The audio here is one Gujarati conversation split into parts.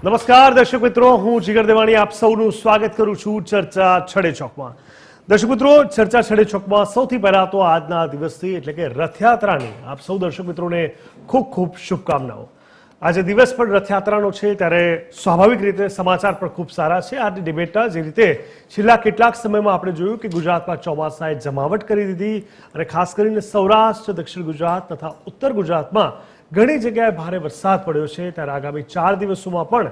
નમસ્કાર દર્શક મિત્રો, હું જીગર દેવાણી આપ સૌનું સ્વાગત કરું છું ચર્ચા છડે ચોકમાં. દર્શક મિત્રો, ચર્ચા છડે ચોકમાં સૌથી પહેલા તો આજના દિવસથી એટલે કે રથયાત્રાની આપ સૌ દર્શક મિત્રોને ખૂબ ખૂબ શુભકામનાઓ. આજે દિવસ પણ રથયાત્રાનો છે ત્યારે સ્વાભાવિક રીતે સમાચાર પણ ખૂબ સારા છે. આજની ડિબેટના જે રીતે છેલ્લા કેટલાક સમયમાં આપણે જોયું કે ગુજરાતમાં ચોમાસાએ જમાવટ કરી દીધી અને ખાસ કરીને સૌરાષ્ટ્ર, દક્ષિણ ગુજરાત તથા ઉત્તર ગુજરાતમાં ઘણી જગ્યાએ ભારે વરસાદ પડ્યો છે ત્યારે આગામી 4 દિવસોમાં પણ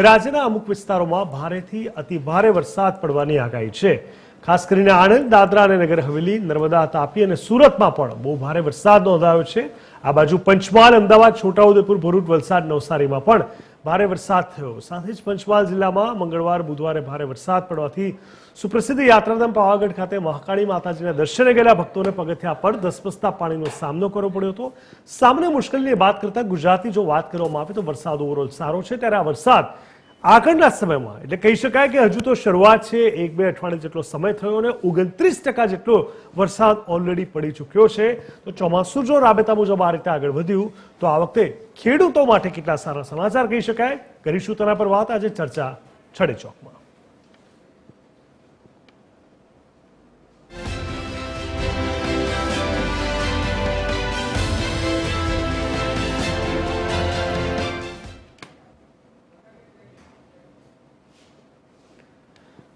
રાજ્યના અમુક વિસ્તારોમાં ભારેથી અતિ ભારે વરસાદ પડવાની આગાહી છે. ખાસ કરીને આણંદ, દાદરા અને નગર હવેલી, નર્મદા, તાપી અને સુરતમાં પણ બહુ ભારે વરસાદ નોંધાયો છે. આ બાજુ પંચમહાલ, અમદાવાદ, છોટાઉદેપુર, ભરૂચ, વલસાડ, નવસારીમાં પણ ભારે વરસાદ થયો. સાથે જ પંચમહાલ જિલ્લામાં મંગળવાર, બુધવારે ભારે વરસાદ પડવાથી સુપ્રસિદ્ધ યાત્રાધામ પાવાગઢ ખાતે મહાકાળી માતાજીના દર્શને ગયેલા ભક્તોને પગથિયા પર ધસમસતા પાણીનો સામનો કરવો પડ્યો હતો. સામાન્ય મુશ્કેલીની વાત કરતા ગુજરાતની જો વાત કરવામાં આવે તો વરસાદ ઓવરઓલ સારો છે. ત્યારે આ વરસાદ આગળના સમયમાં એટલે કહી શકાય કે હજુ તો શરૂઆત છે, 1-2 અઠવાડિયા જેટલો સમય થયો અને 29% જેટલો વરસાદ ઓલરેડી પડી ચૂક્યો છે. તો ચોમાસું જો રાબેતા મુજબ આ રીતે આગળ વધ્યું તો આ વખતે ખેડૂતો માટે કેટલા સારા સમાચાર કહી શકાય. કરીશું તેના પર વાત આજે ચર્ચા છડે ચોકમાં.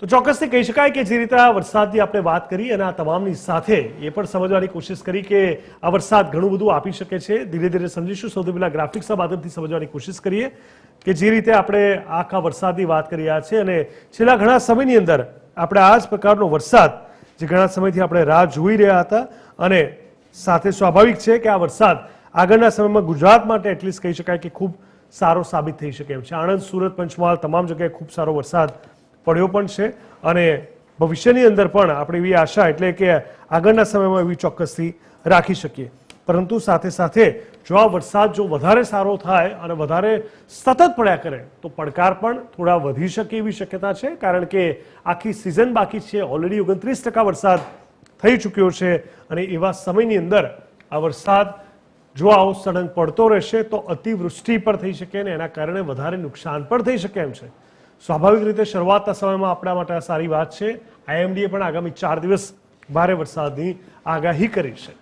તો ચોક્કસથી કહી શકાય કે જે રીતે આ વરસાદની આપણે વાત કરી અને આ તમામની સાથે એ પણ સમજવાની કોશિશ કરી કે આ વરસાદ ઘણું બધું આપી શકે છે. ધીરે ધીરે સમજીશું. સૌથી પહેલા ગ્રાફિક્સના માધ્યમથી સમજવાની કોશિશ કરીએ કે જે રીતે આપણે આખા વરસાદની વાત કરી રહ્યા છે અને છેલ્લા ઘણા સમયની અંદર આપણે આ જ પ્રકારનો વરસાદ જે ઘણા સમયથી આપણે રાહ જોઈ રહ્યા હતા અને સાથે સ્વાભાવિક છે કે આ વરસાદ આગળના સમયમાં ગુજરાત માટે એટલીસ્ટ કહી શકાય કે ખૂબ સારો સાબિત થઈ શકે એમ છે. આણંદ, સુરત, પંચમહાલ તમામ જગ્યાએ ખૂબ સારો વરસાદ પડ્યો પણ છે અને ભવિષ્યની અંદર પણ આપણે એવી આશા એટલે કે આગળના સમયમાં એવી ચોક્કસથી રાખી શકીએ. પરંતુ સાથે સાથે જો આ વરસાદ જો વધારે સારો થાય અને વધારે સતત પડ્યા કરે તો પડકાર પણ થોડા વધી શકે એવી શક્યતા છે. કારણ કે આખી સિઝન બાકી છે. ઓલરેડી 29% વરસાદ થઈ ચૂક્યો છે અને એવા સમયની અંદર આ વરસાદ જો આવો સડન પડતો રહેશે તો અતિવૃષ્ટિ પણ થઈ શકે અને એના કારણે વધારે નુકસાન પણ થઈ શકે એમ છે. સ્વાભાવિક રીતે શરૂઆતના સમયમાં આપણા માટે આ સારી વાત છે. આઈએમડીએ પણ આગામી 4 દિવસ ભારે વરસાદની આગાહી કરી છે.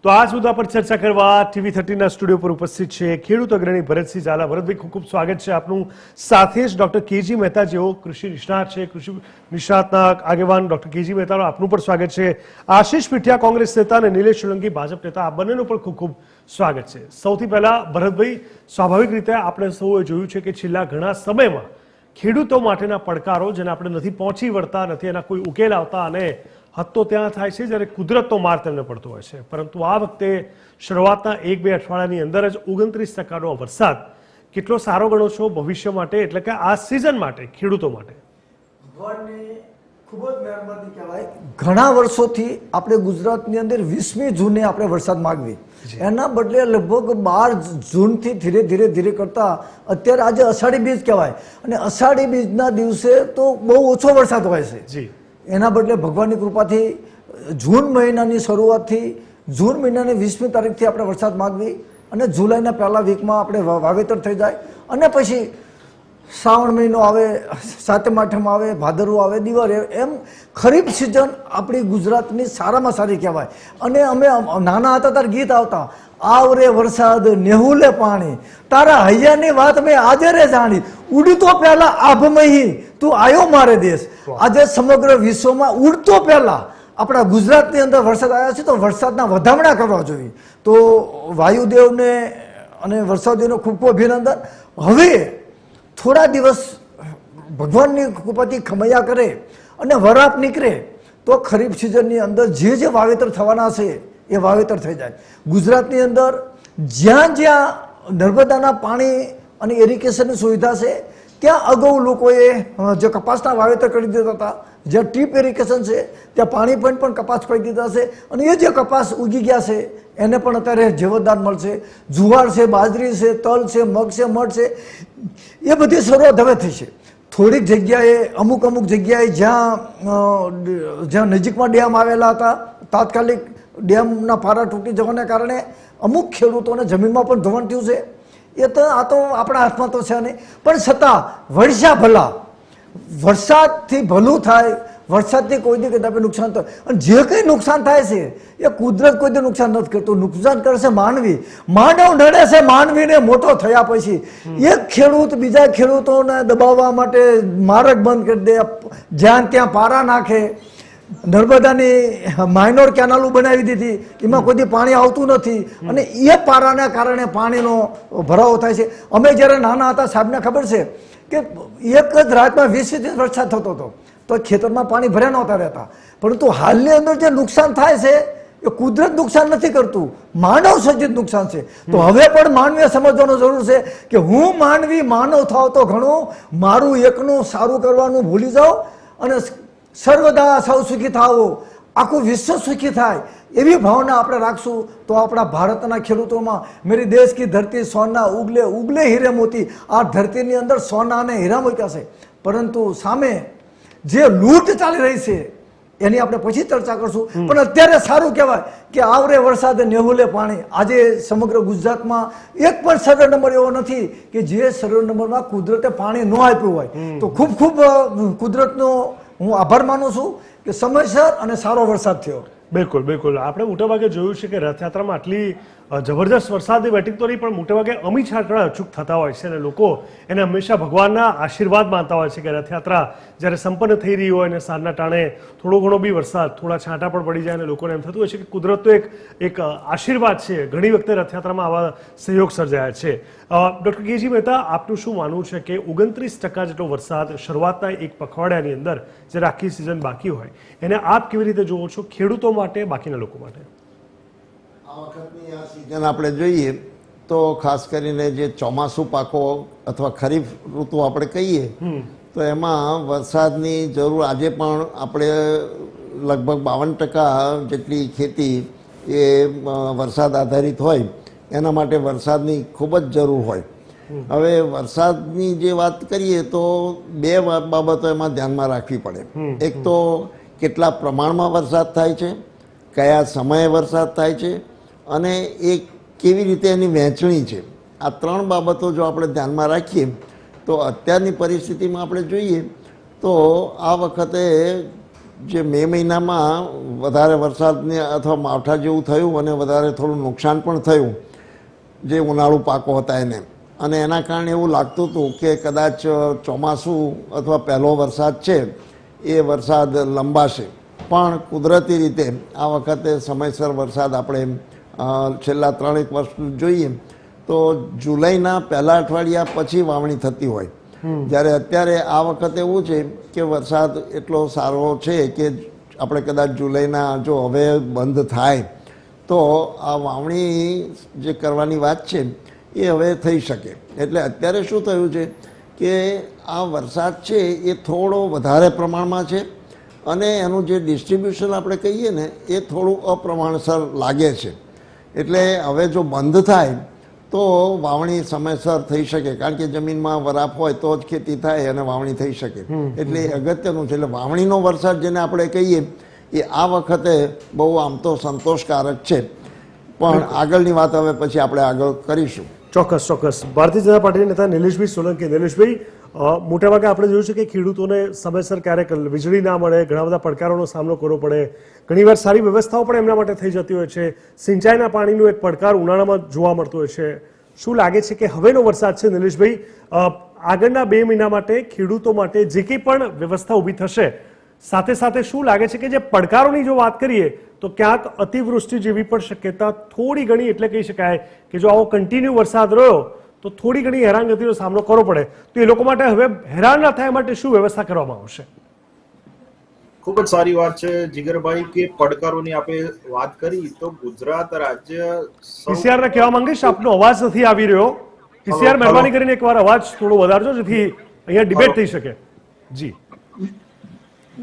તો આ જ મુદ્દા પર ચર્ચા કરવા TV13ના સ્ટુડિયો પર ઉપસ્થિત છે ખેડૂત અગ્રણી ભરતસિંહ ઝાલા. ભરતભાઈ, ખૂબ ખૂબ સ્વાગત છે આપનું. સાથે જ ડોક્ટર કેજી મહેતા જેઓ કૃષિ નિષ્ણાત છે, કૃષિ નિષ્ણાતના આગેવાન ડોક્ટર કેજી મહેતાનું આપનું પણ સ્વાગત છે. આશિષ પીઠિયા કોંગ્રેસ નેતા અને નિલેશ સોલંકી ભાજપ નેતા, આ બંનેનું પણ ખૂબ ખૂબ સ્વાગત છે. સૌથી પહેલા ભરતભાઈ, સ્વાભાવિક રીતે આપણે સૌએ જોયું છે કે છેલ્લા ઘણા સમયમાં ખેડૂતો માટેના પડકારો જેને આપણે નથી પહોંચી વળતા, નથી એના કોઈ ઉકેલ આવતા અને હદ તો ત્યાં થાય છે જ્યારે કુદરતનો માર તેમને પડતો હોય છે. પરંતુ આ વખતે શરૂઆતના 1-2 અઠવાડિયાની અંદર જ 29%નો વરસાદ કેટલો સારો ગણો છો ભવિષ્ય માટે એટલે કે આ સિઝન માટે ખેડૂતો માટે? ભગવાનની ખૂબ જ મહેરબાની કહેવાય. ઘણા વર્ષોથી આપણે ગુજરાતની અંદર 20મી જૂને આપણે વરસાદ માગવી, એના બદલે લગભગ 12 જૂનથી ધીરે ધીરે કરતા અત્યારે આજે અષાઢી બીજ કહેવાય અને અષાઢી બીજના દિવસે તો બહુ ઓછો વરસાદ હોય છે. જી, એના બદલે ભગવાનની કૃપાથી જૂન મહિનાની શરૂઆતથી જૂન મહિનાની 20મી તારીખથી આપણે વરસાદ માગવી અને જુલાઈના પહેલા વીકમાં આપણે વાવેતર થઈ જાય અને પછી શ્રાવણ મહિનો આવે, સાતમ આઠમ આવે, ભાદરવો આવે, દિવાળી આવે, એમ ખરીફ સિઝન આપણી ગુજરાતની સારામાં સારી કહેવાય. અને અમે નાના હતા ત્યારે ગીત આવતા, આવરે વરસાદ નેહુલે પાણી, તારા હૈયાની વાત મેં આજે રે જાણી, ઉડતો પહેલા આભમહી તું આયો મારે દેશ. આજે સમગ્ર વિશ્વમાં ઉડતો પહેલા આપણા ગુજરાતની અંદર વરસાદ આવ્યા છે તો વરસાદના વધામણા કરવા જોઈએ. તો વાયુદેવને અને વરસાદીઓને ખૂબ ખૂબ અભિનંદન. હવે થોડા દિવસ ભગવાનની કૃપાથી ખમૈયા કરે અને વરાપ નીકળે તો ખરીફ સિઝનની અંદર જે વાવેતર થવાના છે એ વાવેતર થઈ જાય. ગુજરાતની અંદર જ્યાં જ્યાં નર્મદાના પાણી અને ઇરિગેશનની સુવિધા છે ત્યાં અગાઉ લોકોએ જે કપાસના વાવેતર કરી દેતા હતા, જ્યાં ટ્રીપ ઇરિગેશન છે ત્યાં પાણી પણ કપાસ કરી દીધા છે અને એ જે કપાસ ઉગી ગયા છે એને પણ અત્યારે જીવતદાન મળશે. જુવાર છે, બાજરી છે, તલ છે, મગ છે, મઠ છે, એ બધી શરૂઆત હવે થઈ છે. થોડીક જગ્યાએ અમુક જગ્યાએ જ્યાં નજીકમાં ડેમ આવેલા હતા, તાત્કાલિક ડેમના પારા તૂટી જવાને કારણે અમુક ખેડૂતોને જમીનમાં પણ ધોવાણ થયું છે. એ તો આ તો આપણા હાથમાં તો છે નહીં, પણ છતાં વરસ્યા ભલા, વરસાદથી ભલું થાય, વરસાદથી કોઈ દી કદાચ નુકસાન થાય. અને જે કંઈ નુકસાન થાય છે એ કુદરત કોઈ દી નુકસાન નથી કરતું, નુકસાન કરશે માનવી. માનવ નડે છે માનવીને મોટો થયા પછી. એક ખેડૂત બીજા ખેડૂતોને દબાવવા માટે માર્ગ બંધ કરી દે, જ્યાં ત્યાં પારા નાખે. નર્મદાની માઇનોર કેનાલો બનાવી દીધી, એમાં કોઈ દી પાણી આવતું નથી અને એ પારાના કારણે પાણીનો ભરાવો થાય છે. અમે જ્યારે નાના હતા સાહેબને ખબર છે કે એક જ રાતમાં 20 ઇંચ વરસાદ થતો હતો તો ખેતરમાં પાણી ભર્યા નહોતા રહેતા. પરંતુ હાલની અંદર જે નુકસાન થાય છે એ કુદરત નુકસાન નથી કરતું, માનવ સર્જિત નુકસાન છે. તો હવે પણ માનવીએ સમજવાનું જરૂર છે કે હું માનવી માનવ થાવ તો ઘણું, મારું એકનું સારું કરવાનું ભૂલી જાઓ અને સર્વદા સૌ સુખી થાઓ, આખું વિશ્વ સુખી થાય એવી ભાવના આપણે રાખશું તો આપણા ભારતના ખેડૂતોમાં મેરી દેશ કી ધરતી સોના ઉગલે ઉગલે હીરે મોતી. આ ધરતીની અંદર સોના અને હીરા મૂક્યા છે, પરંતુ સામે જે લૂંટ ચાલી રહી છે એની આપણે પછી ચર્ચા કરશું. પણ અત્યારે સારું કહેવાય કે આવરે વરસાદ નેહુલે પાણી. આજે સમગ્ર ગુજરાતમાં એક પણ સર્વે નંબર એવો નથી કે જે સર્વે નંબરમાં કુદરતે પાણી ન આપ્યું હોય. તો ખૂબ કુદરતનો હું આભાર માનું છું કે સમયસર અને સારો વરસાદ થયો. બિલકુલ બિલકુલ. આપણે મોટાભાગે જોયું છે કે રથયાત્રામાં આટલી જબરજસ્ત વરસાદની બેટિંગ તો નહીં, પણ મોટાભાગે અમી છાંટણા અચૂક થતા હોય છે અને લોકો એને હંમેશા ભગવાનના આશીર્વાદ માનતા હોય છે કે રથયાત્રા જ્યારે સંપન્ન થઈ રહી હોય અને સાંજના ટાણે થોડો ઘણો બી વરસાદ, થોડા છાંટા પણ પડી જાય અને લોકોને એમ થતું હોય છે કે કુદરતનો એક આશીર્વાદ છે. ઘણી વખતે રથયાત્રામાં આવા સહયોગ સર્જાયા છે. ડૉક્ટર કેજી મહેતા, આપનું શું માનવું છે કે 29% જેટલો વરસાદ શરૂઆતના એક પખવાડિયાની અંદર જ્યારે આખી સિઝન બાકી હોય એને આપ કેવી રીતે જોવો છો, ખેડૂતો માટે, બાકીના લોકો માટે? આ વખતની આ સિઝન આપણે જોઈએ તો ખાસ કરીને જે ચોમાસુ પાકો અથવા ખરીફ ઋતુ આપણે કહીએ તો એમાં વરસાદની જરૂર આજે પણ આપણે લગભગ 52% જેટલી ખેતી એ વરસાદ આધારિત હોય, એના માટે વરસાદની ખૂબ જ જરૂર હોય. હવે વરસાદની જે વાત કરીએ તો બે બાબતો એમાં ધ્યાનમાં રાખવી પડે. એક તો કેટલા પ્રમાણમાં વરસાદ થાય છે, કયા સમયે વરસાદ થાય છે અને એ કેવી રીતે એની વહેંચણી છે. આ 3 બાબતો જો આપણે ધ્યાનમાં રાખીએ તો અત્યારની પરિસ્થિતિમાં આપણે જોઈએ તો આ વખતે જે મે મહિનામાં વધારે વરસાદને અથવા માવઠા જેવું થયું અને વધારે થોડું નુકસાન પણ થયું જે ઉનાળુ પાકો હતા એને, અને એના કારણે એવું લાગતું હતું કે કદાચ ચોમાસું અથવા પહેલો વરસાદ છે એ વરસાદ લંબાશે. પણ કુદરતી રીતે આ વખતે સમયસર વરસાદ આપણે છેલ્લા 3 વર્ષ જોઈએ તો જુલાઈના પહેલા અઠવાડિયા પછી વાવણી થતી હોય, જ્યારે અત્યારે આ વખતે એવું છે કે વરસાદ એટલો સારો છે કે આપણે કદાચ જુલાઈના જો હવે બંધ થાય તો આ વાવણી જે કરવાની વાત છે એ હવે થઈ શકે. એટલે અત્યારે શું થયું છે કે આ વરસાદ છે એ થોડો વધારે પ્રમાણમાં છે અને એનું જે ડિસ્ટ્રીબ્યુશન આપણે કહીએ ને એ થોડું અપ્રમાણસર લાગે છે. એટલે હવે જો બંધ થાય તો વાવણી સમયસર થઈ શકે, કારણ કે જમીનમાં વરાપ હોય તો જ ખેતી થાય અને વાવણી થઈ શકે. એટલે એ અગત્યનું છે. એટલે વાવણીનો વરસાદ જેને આપણે કહીએ એ આ વખતે બહુ આમ તો સંતોષકારક છે. પણ આગળની વાત હવે પછી આપણે આગળ કરીશું. ચોક્કસ. ભારતીય જનતા પાર્ટીના નેતા નિલેશભાઈ સોલંકી. નિલેશભાઈ, મોટાભાગે આપણે જોયું છે કે ખેડૂતોને સમયસર ક્યારેક વીજળી ના મળે, ઘણા બધા પડકારોનો સામનો કરવો પડે, ઘણીવાર સારી વ્યવસ્થાઓ પણ એમના માટે થઈ જતી હોય છે, સિંચાઈના પાણીનો એક પડકાર ઉનાળામાં જોવા મળતો હોય છે. શું લાગે છે કે હવેનો વરસાદ છે નિલેશભાઈ આગળના 2 મહિના માટે ખેડૂતો માટે જે કંઈ પણ વ્યવસ્થા ઊભી થશે, સાથે સાથે શું લાગે છે કે જે પડકારોની જો વાત કરીએ તો ક્યાંક અતિવૃષ્ટિ જેવી પણ શક્યતા થોડી ઘણી, એટલે કહી શકાય કે જો આવો કન્ટિન્યુ વરસાદ રહ્યો તો થોડી ઘણી હેરાનગતિનો સામનો કરવો પડે, તો એ લોકો માટે હવે હેરાન ના થાય માટે શું વ્યવસ્થા કરવામાં આવશે? ખૂબ જ સારી વાત છે જીગરભાઈ કે પડકારોની આપણે વાત કરી તો ગુજરાત રાજ્ય પીસીઆર ને કહેવા માંગીશ, આપનો અવાજ નથી આવી રહ્યો. પીસીઆર મહેરબાની કરીને એકવાર અવાજ થોડો વધારજો જેથી અહીંયા ડિબેટ થઈ શકે. જી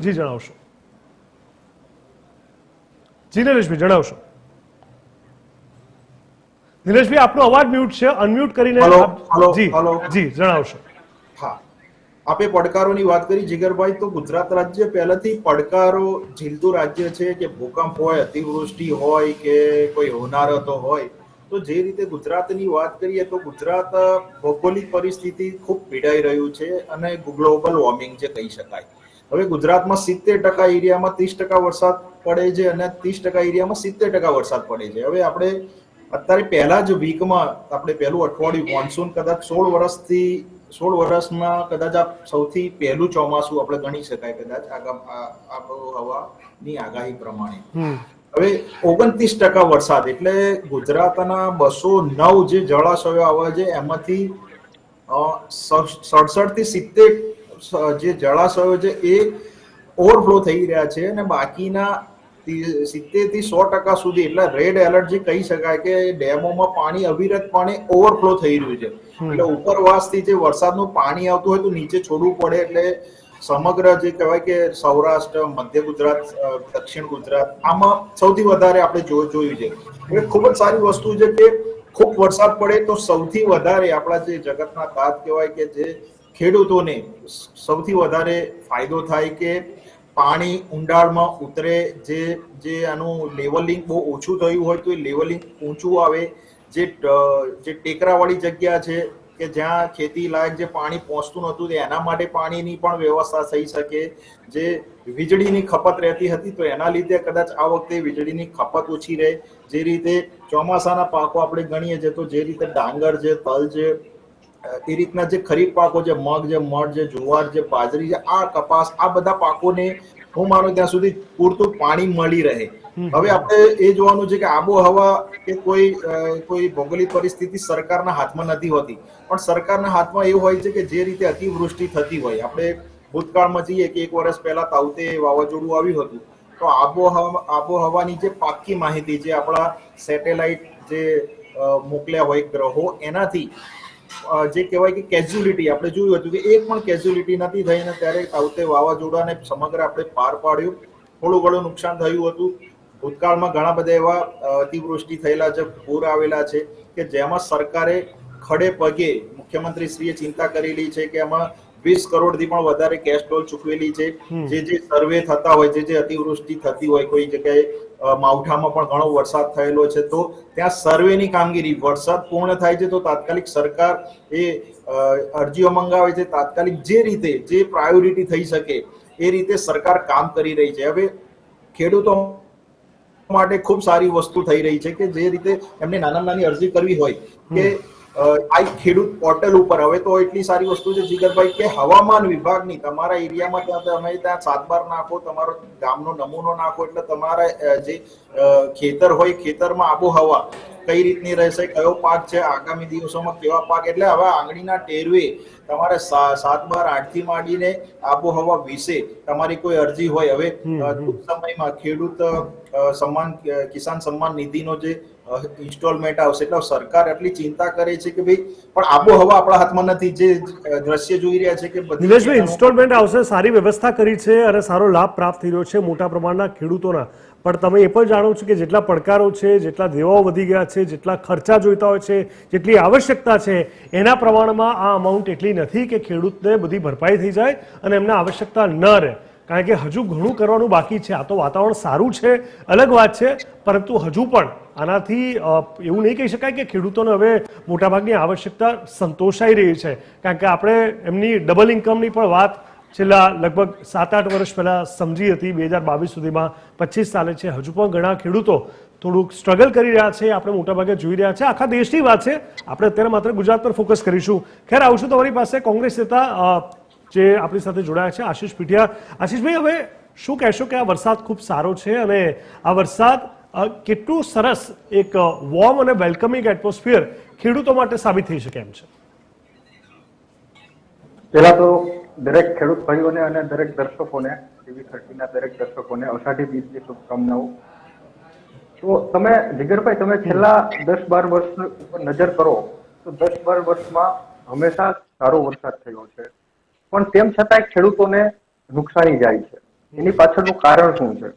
જી જણાવશો. જી નિલેશભાઈ જણાવશો. નિલેશભાઈ આપનો અવાજ મ્યુટ છે, અનમ્યુટ કરીને હલો, જી હલો. જી જણાવશો. હા, આપે પડકારોની વાત કરી જીગરભાઈ, તો ગુજરાત રાજ્ય પહેલાથી પડકારો ઝીલતું રાજ્ય છે, કે ભૂકંપ હોય, અતિવૃષ્ટિ હોય કે કોઈ હોનારતો હોય. તો જે રીતે ગુજરાતની વાત કરીએ તો ગુજરાત ભૌગોલિક પરિસ્થિતિ ખૂબ પીડાઈ રહ્યું છે અને ગ્લોબલ વોર્મિંગ જે કહી શકાય. હવે ગુજરાતમાં 70% એરિયામાં 30% વરસાદ પડે છે અને 30% એરિયામાં 70% વરસાદ પડે છે. હવે આપણે અત્યારે પહેલા જ વીકમાં આપણે પહેલું અઠવાડિયું મોન્સૂન કદાચ 16 વર્ષમાં કદાચ આ સૌથી પહેલું ચોમાસું આપણે ગણી શકાય કદાચ આબોહવાની આગાહી પ્રમાણે. હવે 29% વરસાદ એટલે ગુજરાતના 209 જે જળાશયો આવે છે એમાંથી 67 થી 70 જે જળાશયો છે એ ઓવરફ્લો થઈ રહ્યા છે અને બાકીના 70 થી 100% સુધી એટલે રેડ એલર્ટ જે કહી શકાય કે ડેમોમાં પાણી અવિરતપણે ઓવરફ્લો થઈ રહ્યું છે. એટલે ઉપરવાસથી જે વરસાદનું પાણી આવતું હોય તો નીચે છોડવું પડે એટલે સમગ્ર જે કહેવાય કે સૌરાષ્ટ્ર, મધ્ય ગુજરાત, દક્ષિણ ગુજરાત આમાં સૌથી વધારે આપણે જોયું છે. એ ખૂબ જ સારી વસ્તુ છે કે ખૂબ વરસાદ પડે તો સૌથી વધારે આપણા જે જગતના તાત કહેવાય કે જે ખેડૂતોને સૌથી વધારે ફાયદો થાય કે પાણી ઊંડાણમાં ઉતરે, જે આનું લેવલિંગ બહુ ઓછું થયું હોય તો એ લેવલિંગ ઊંચું આવે, જે ટેકરાવાળી જગ્યા છે કે જ્યાં ખેતી લાયક જે પાણી પહોંચતું નહોતું એના માટે પાણીની પણ વ્યવસ્થા થઈ શકે, જે વીજળીની ખપત રહેતી હતી તો એના લીધે કદાચ આ વખતે વીજળીની ખપત ઓછી રહે. જે રીતે ચોમાસાના પાકો આપણે ગણીએ છીએ તો જે રીતે ડાંગર છે, તલ છે, એ રીતના જે ખરીફ પાકો છે, મગ છે, મઠ છે, જુવાર છે, બાજરી છે, આ કપાસ, આ બધા પાકોને હું માનું ત્યાં સુધી પૂરતું પાણી મળી રહે. હવે આપણે એ જોવાનું છે કે આબોહવા કે કોઈ ભૌગોલિક પરિસ્થિતિ સરકારના હાથમાં નથી હોતી, પણ સરકારના હાથમાં એવું હોય છે કે જે રીતે અતિવૃષ્ટિ થતી હોય. આપણે ભૂતકાળમાં જઈએ કે 1 વર્ષ પહેલા તાઉતે વાવાઝોડું આવ્યું હતું તો આબોહવાની જે પાક્કી માહિતી જે આપણા સેટેલાઇટ જે મોકલ્યા હોય ગ્રહો એનાથી જે કહેવાય કે કેઝ્યુલિટી આપણે જોયું હતું કે એક પણ કેઝ્યુલિટી નથી થઈ અને ત્યારે તાઉતે વાવાઝોડાને સમગ્ર આપણે પાર પાડ્યું. થોડું ઘણું નુકસાન થયું હતું. ભૂતકાળમાં ઘણા બધા એવા અતિવૃષ્ટિ થયેલા છે, પૂર આવેલા છે કે જેમાં સરકારે ખડે પગે મુખ્યમંત્રીશ્રીએ ચિંતા કરેલી છે કે એમાં 20 કરોડથી પણ વધારે કેશ ડોલ ચૂકવેલી છે. જે સર્વે થતા હોય, જે અતિવૃષ્ટિ થતી હોય, કોઈ જગ્યાએ માવઠામાં પણ ઘણો વરસાદ થયેલો છે તો ત્યાં સર્વેની કામગીરી, વરસાદ પૂર્ણ થાય છે તો તાત્કાલિક સરકાર એ અરજીઓ મંગાવે છે, તાત્કાલિક જે રીતે જે પ્રાયોરિટી થઈ શકે એ રીતે સરકાર કામ કરી રહી છે. હવે ખેડૂતો માટે ખૂબ સારી વસ્તુ થઈ રહી છે કે જે રીતે એમને નાની અરજી કરવી હોય કે આ ખેડૂત પોર્ટલ ઉપર હવે તો એટલી સારી વસ્તુ છે જીગરભાઈ કે હવામાન વિભાગની તમારા એરિયામાં તમે ત્યાં 7 બાર નાખો, તમારો ગામનો નમૂનો નાખો એટલે તમારા જે ખેતર હોય ખેતરમાં આબોહવા કઈ રીતની રહેશે, કયો પાક છે, આગામી દિવસોમાં કેવા પાક, એટલે હવે આંગળીના ટેરવે તમારે 7 બાર 8 થી માંડીને આબોહવા વિશે તમારી કોઈ અરજી હોય. હવે ટૂંક સમયમાં ખેડૂત કિસાન સન્માન નિધિનો જે ઇન્સ્ટોલમેન્ટ આવશે એટલે સરકાર એટલી ચિંતા કરે છે કે ભાઈ પણ આબોહવા આપણા હાથમાં નથી. જે દ્રશ્ય જોઈ રહ્યા છે કે નિલેશભાઈ ઇન્સ્ટોલમેન્ટ આવશે, સારી વ્યવસ્થા કરી છે અને સારો લાભ પ્રાપ્ત થઈ રહ્યો છે મોટા પ્રમાણના ખેડૂતોના. પણ તમે એ પણ જાણો છો કે જેટલા પડકારો છે, જેટલા દેવાઓ વધી ગયા છે, જેટલા ખર્ચા જોઈતા હોય છે, જેટલી આવશ્યકતા છે એના પ્રમાણમાં આ અમાઉન્ટ એટલી નથી કે ખેડૂતને બધી ભરપાઈ થઈ જાય અને એમને આવશ્યકતા ન રહે. કારણ કે હજુ ઘણું કરવાનું બાકી છે. આ તો વાતાવરણ સારું છે, અલગ વાત છે, પરંતુ હજુ પણ આનાથી એવું નહીં કહી શકાય કે ખેડૂતોને હવે મોટાભાગની આવશ્યકતા સંતોષાઈ રહી છે. કારણ કે આપણે એમની ડબલ ઇન્કમની પણ વાત છેલ્લા લગભગ 7-8 વર્ષ પહેલાં સમજી હતી. 2022 સુધીમાં 25 ચાલે છે. હજુ પણ ઘણા ખેડૂતો થોડુંક સ્ટ્રગલ કરી રહ્યા છે, આપણે મોટાભાગે જોઈ રહ્યા છે. આખા દેશની વાત છે, આપણે અત્યારે માત્ર ગુજરાત પર ફોકસ કરીશું. ખેર આવું છું તમારી પાસે કોંગ્રેસ નેતા જે આપણી સાથે જોડાયા છે આશીષ પીઠિયા. આશીષભાઈ, હવે શું કહેશો કે આ વરસાદ ખૂબ સારો છે અને આ વરસાદ કેટલું સરસ એક વોર્મ અને વેલકમિંગ એટમોસ્ફિયર ખેડૂતો માટે સાબિત થઈ શકે એમ છે? પહેલા તો દરેક ખેડૂત ભાઈઓને અને દરેક દર્શકોને, ટીવી 30 ના દરેક દર્શકોને અષાઢી બીજની શુભકામનાઓ. તો તમે જીગરભાઈ, તમે છેલ્લા 10-12 વર્ષ ઉપર નજર કરો તો 10-12 વર્ષમાં હંમેશા સારો વરસાદ થયો છે, પણ તેમ છતાંય ખેડૂતોને નુકસાની જાય છે. એની પાછળનું કારણ શું છે?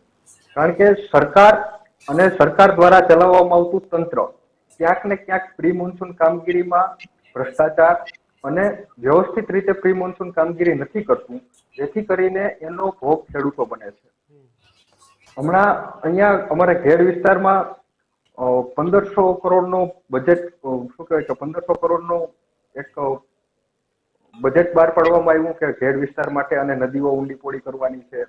કારણ કે સરકાર અને સરકાર દ્વારા ચલાવવામાં આવતું તંત્ર ક્યાંક ને ક્યાંક પ્રી મોન્સૂન કામગીરીમાં ભ્રષ્ટાચાર અને વ્યવસ્થિત રીતે પ્રી મોન્સૂન કામગીરી નથી કરતું, જેથી કરીને એનો ભોગ ખેડૂતો બને છે. હમણાં અહીંયા અમારા ઘેડ વિસ્તારમાં 1500 કરોડનો બજેટ, શું કહેવાય કે 1500 કરોડનો એક બજેટ બહાર પાડવામાં આવ્યું કે ઘેડ વિસ્તાર માટે અને નદીઓ ઊંડી પોળી કરવાની છે,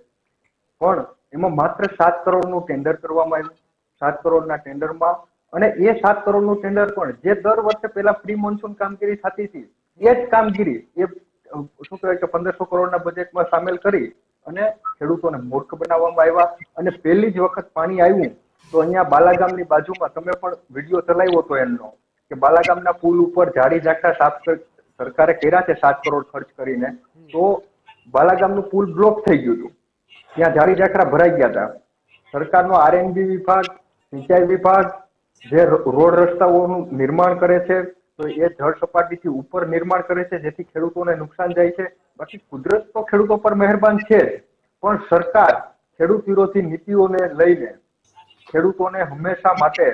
પણ એમાં માત્ર 7 કરોડનું ટેન્ડર કરવામાં આવ્યું. 7 કરોડના ટેન્ડરમાં, અને એ 7 કરોડનું ટેન્ડર પણ જે દર વર્ષે પહેલા પ્રી મોન્સૂન કામગીરી થતી હતી એ જ કામગીરી એ શું કહેવાય કે 1500 કરોડના બજેટમાં સામેલ કરી અને ખેડૂતોને મૂર્ખ બનાવવામાં આવ્યા. અને પહેલી જ વખત પાણી આવ્યું તો અહીંયા બાલાગામની બાજુમાં તમે પણ વિડીયો ચલાવ્યો હતો એમનો, કે બાલાગામના પુલ ઉપર જાડી ઝાંખરા સાફ સરકારે કર્યા છે 7 કરોડ ખર્ચ કરીને, તો બાલાગામનું પુલ બ્લોક થઈ ગયું હતું, ત્યાં જાડી ઝાંખરા ભરાઈ ગયા હતા. સરકારનો આરએનબી વિભાગ, સિંચાઈ વિભાગ જે રોડ રસ્તાઓનું નિર્માણ કરે છે તો એ જળ સપાટીથી ઉપર નિર્માણ કરે છે, જેથી ખેડૂતોને નુકસાન જાય છે. બાકી કુદરત તો ખેડૂતો પર મહેરબાન છે જ, પણ સરકાર ખેડૂત વિરોધી નીતિઓને લઈને ખેડૂતોને હંમેશા માટે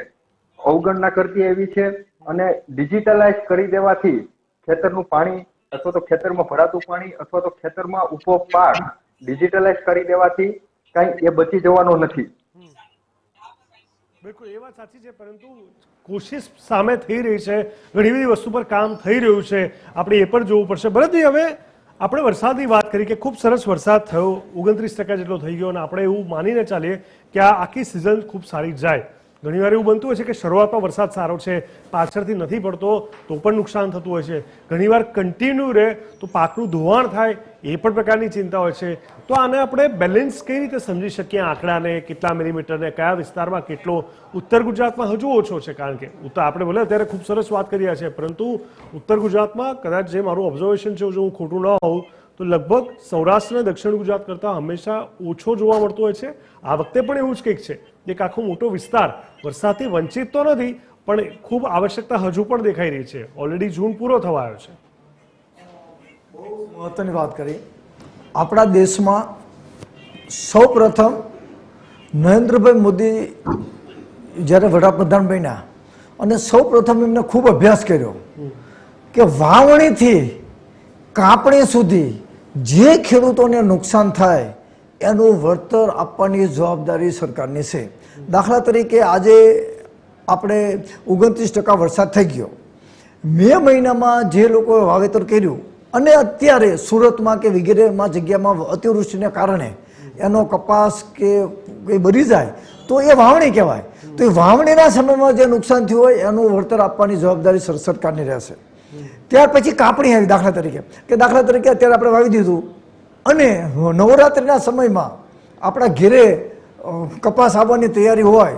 અવગણના કરતી આવી છે. અને ડિજિટલાઇઝ કરી દેવાથી ખેતરનું પાણી અથવા તો ખેતરમાં ભરાતું પાણી અથવા તો ખેતરમાં ઉભો પાક ડિજિટલાઇઝ કરી દેવાથી કઈ એ બચી જવાનો નથી. બિલકુલ એ વાત સાચી છે, પરંતુ કોશિશ સામે થઈ રહી છે, ઘણી બધી વસ્તુ પર કામ થઈ રહ્યું છે, આપણે એ પણ જોવું પડશે. ભરતભાઈ, હવે આપણે વરસાદની વાત કરી કે ખૂબ સરસ વરસાદ થયો, 29% જેટલો થઈ ગયો, અને આપણે એવું માનીને ચાલીએ કે આ આખી સિઝન ખૂબ સારી જાય. ઘણીવાર એવું બનતું હોય છે કે શરૂઆતમાં વરસાદ સારો છે, પાછળથી નથી પડતો તો પણ નુકસાન થતું હોય છે. ઘણીવાર કન્ટિન્યુ રહે તો પાકનું ધોવાણ થાય, એ પણ પ્રકારની ચિંતા હોય છે. તો આને આપણે બેલેન્સ કઈ રીતે સમજી શકીએ આંકડાને, કેટલા મિલીમીટરને, કયા વિસ્તારમાં કેટલો? ઉત્તર ગુજરાતમાં હજુ ઓછો છે, કારણ કે આપણે ભલે અત્યારે ખૂબ સરસ વાત કરી રહ્યા છે, પરંતુ ઉત્તર ગુજરાતમાં કદાચ જે મારું ઓબ્ઝર્વેશન છે, જો હું ખોટું ન હોઉં તો લગભગ સૌરાષ્ટ્ર અને દક્ષિણ ગુજરાત કરતાં હંમેશા ઓછો જોવા મળતો હોય છે. આ વખતે પણ એવું જ કંઈક છે, એક આખો મોટો વિસ્તાર વરસાદથી વંચિત તો નથી, પણ ખૂબ આવશ્યકતા હજુ પણ દેખાઈ રહી છે. ઓલરેડી જૂન પૂરો થવા આવ્યો છે. બહુ મહત્વની વાત કરી. આપણા દેશમાં સૌ પ્રથમ નરેન્દ્રભાઈ મોદી જ્યારે વડાપ્રધાન બન્યા અને સૌ પ્રથમ એમને ખૂબ અભ્યાસ કર્યો કે વાવણીથી કાપણી સુધી જે ખેડૂતોને નુકસાન થાય એનું વળતર આપવાની જવાબદારી સરકારની છે. દાખલા તરીકે આજે આપણે 29% વરસાદ થઈ ગયો, મે મહિનામાં જે લોકોએ વાવેતર કર્યું અને અત્યારે સુરતમાં કે વગેરેમાં જગ્યામાં અતિવૃષ્ટિને કારણે એનો કપાસ કે કંઈ બળી જાય તો એ વાવણી કહેવાય. તો એ વાવણીના સમયમાં જે નુકસાન થયું હોય એનું વળતર આપવાની જવાબદારી સરકારની રહેશે. ત્યાર પછી કાપણી આવી, દાખલા તરીકે અત્યારે આપણે વાવી દીધું અને નવરાત્રિના સમયમાં આપણા ઘેરે કપાસ આવવાની તૈયારી હોય,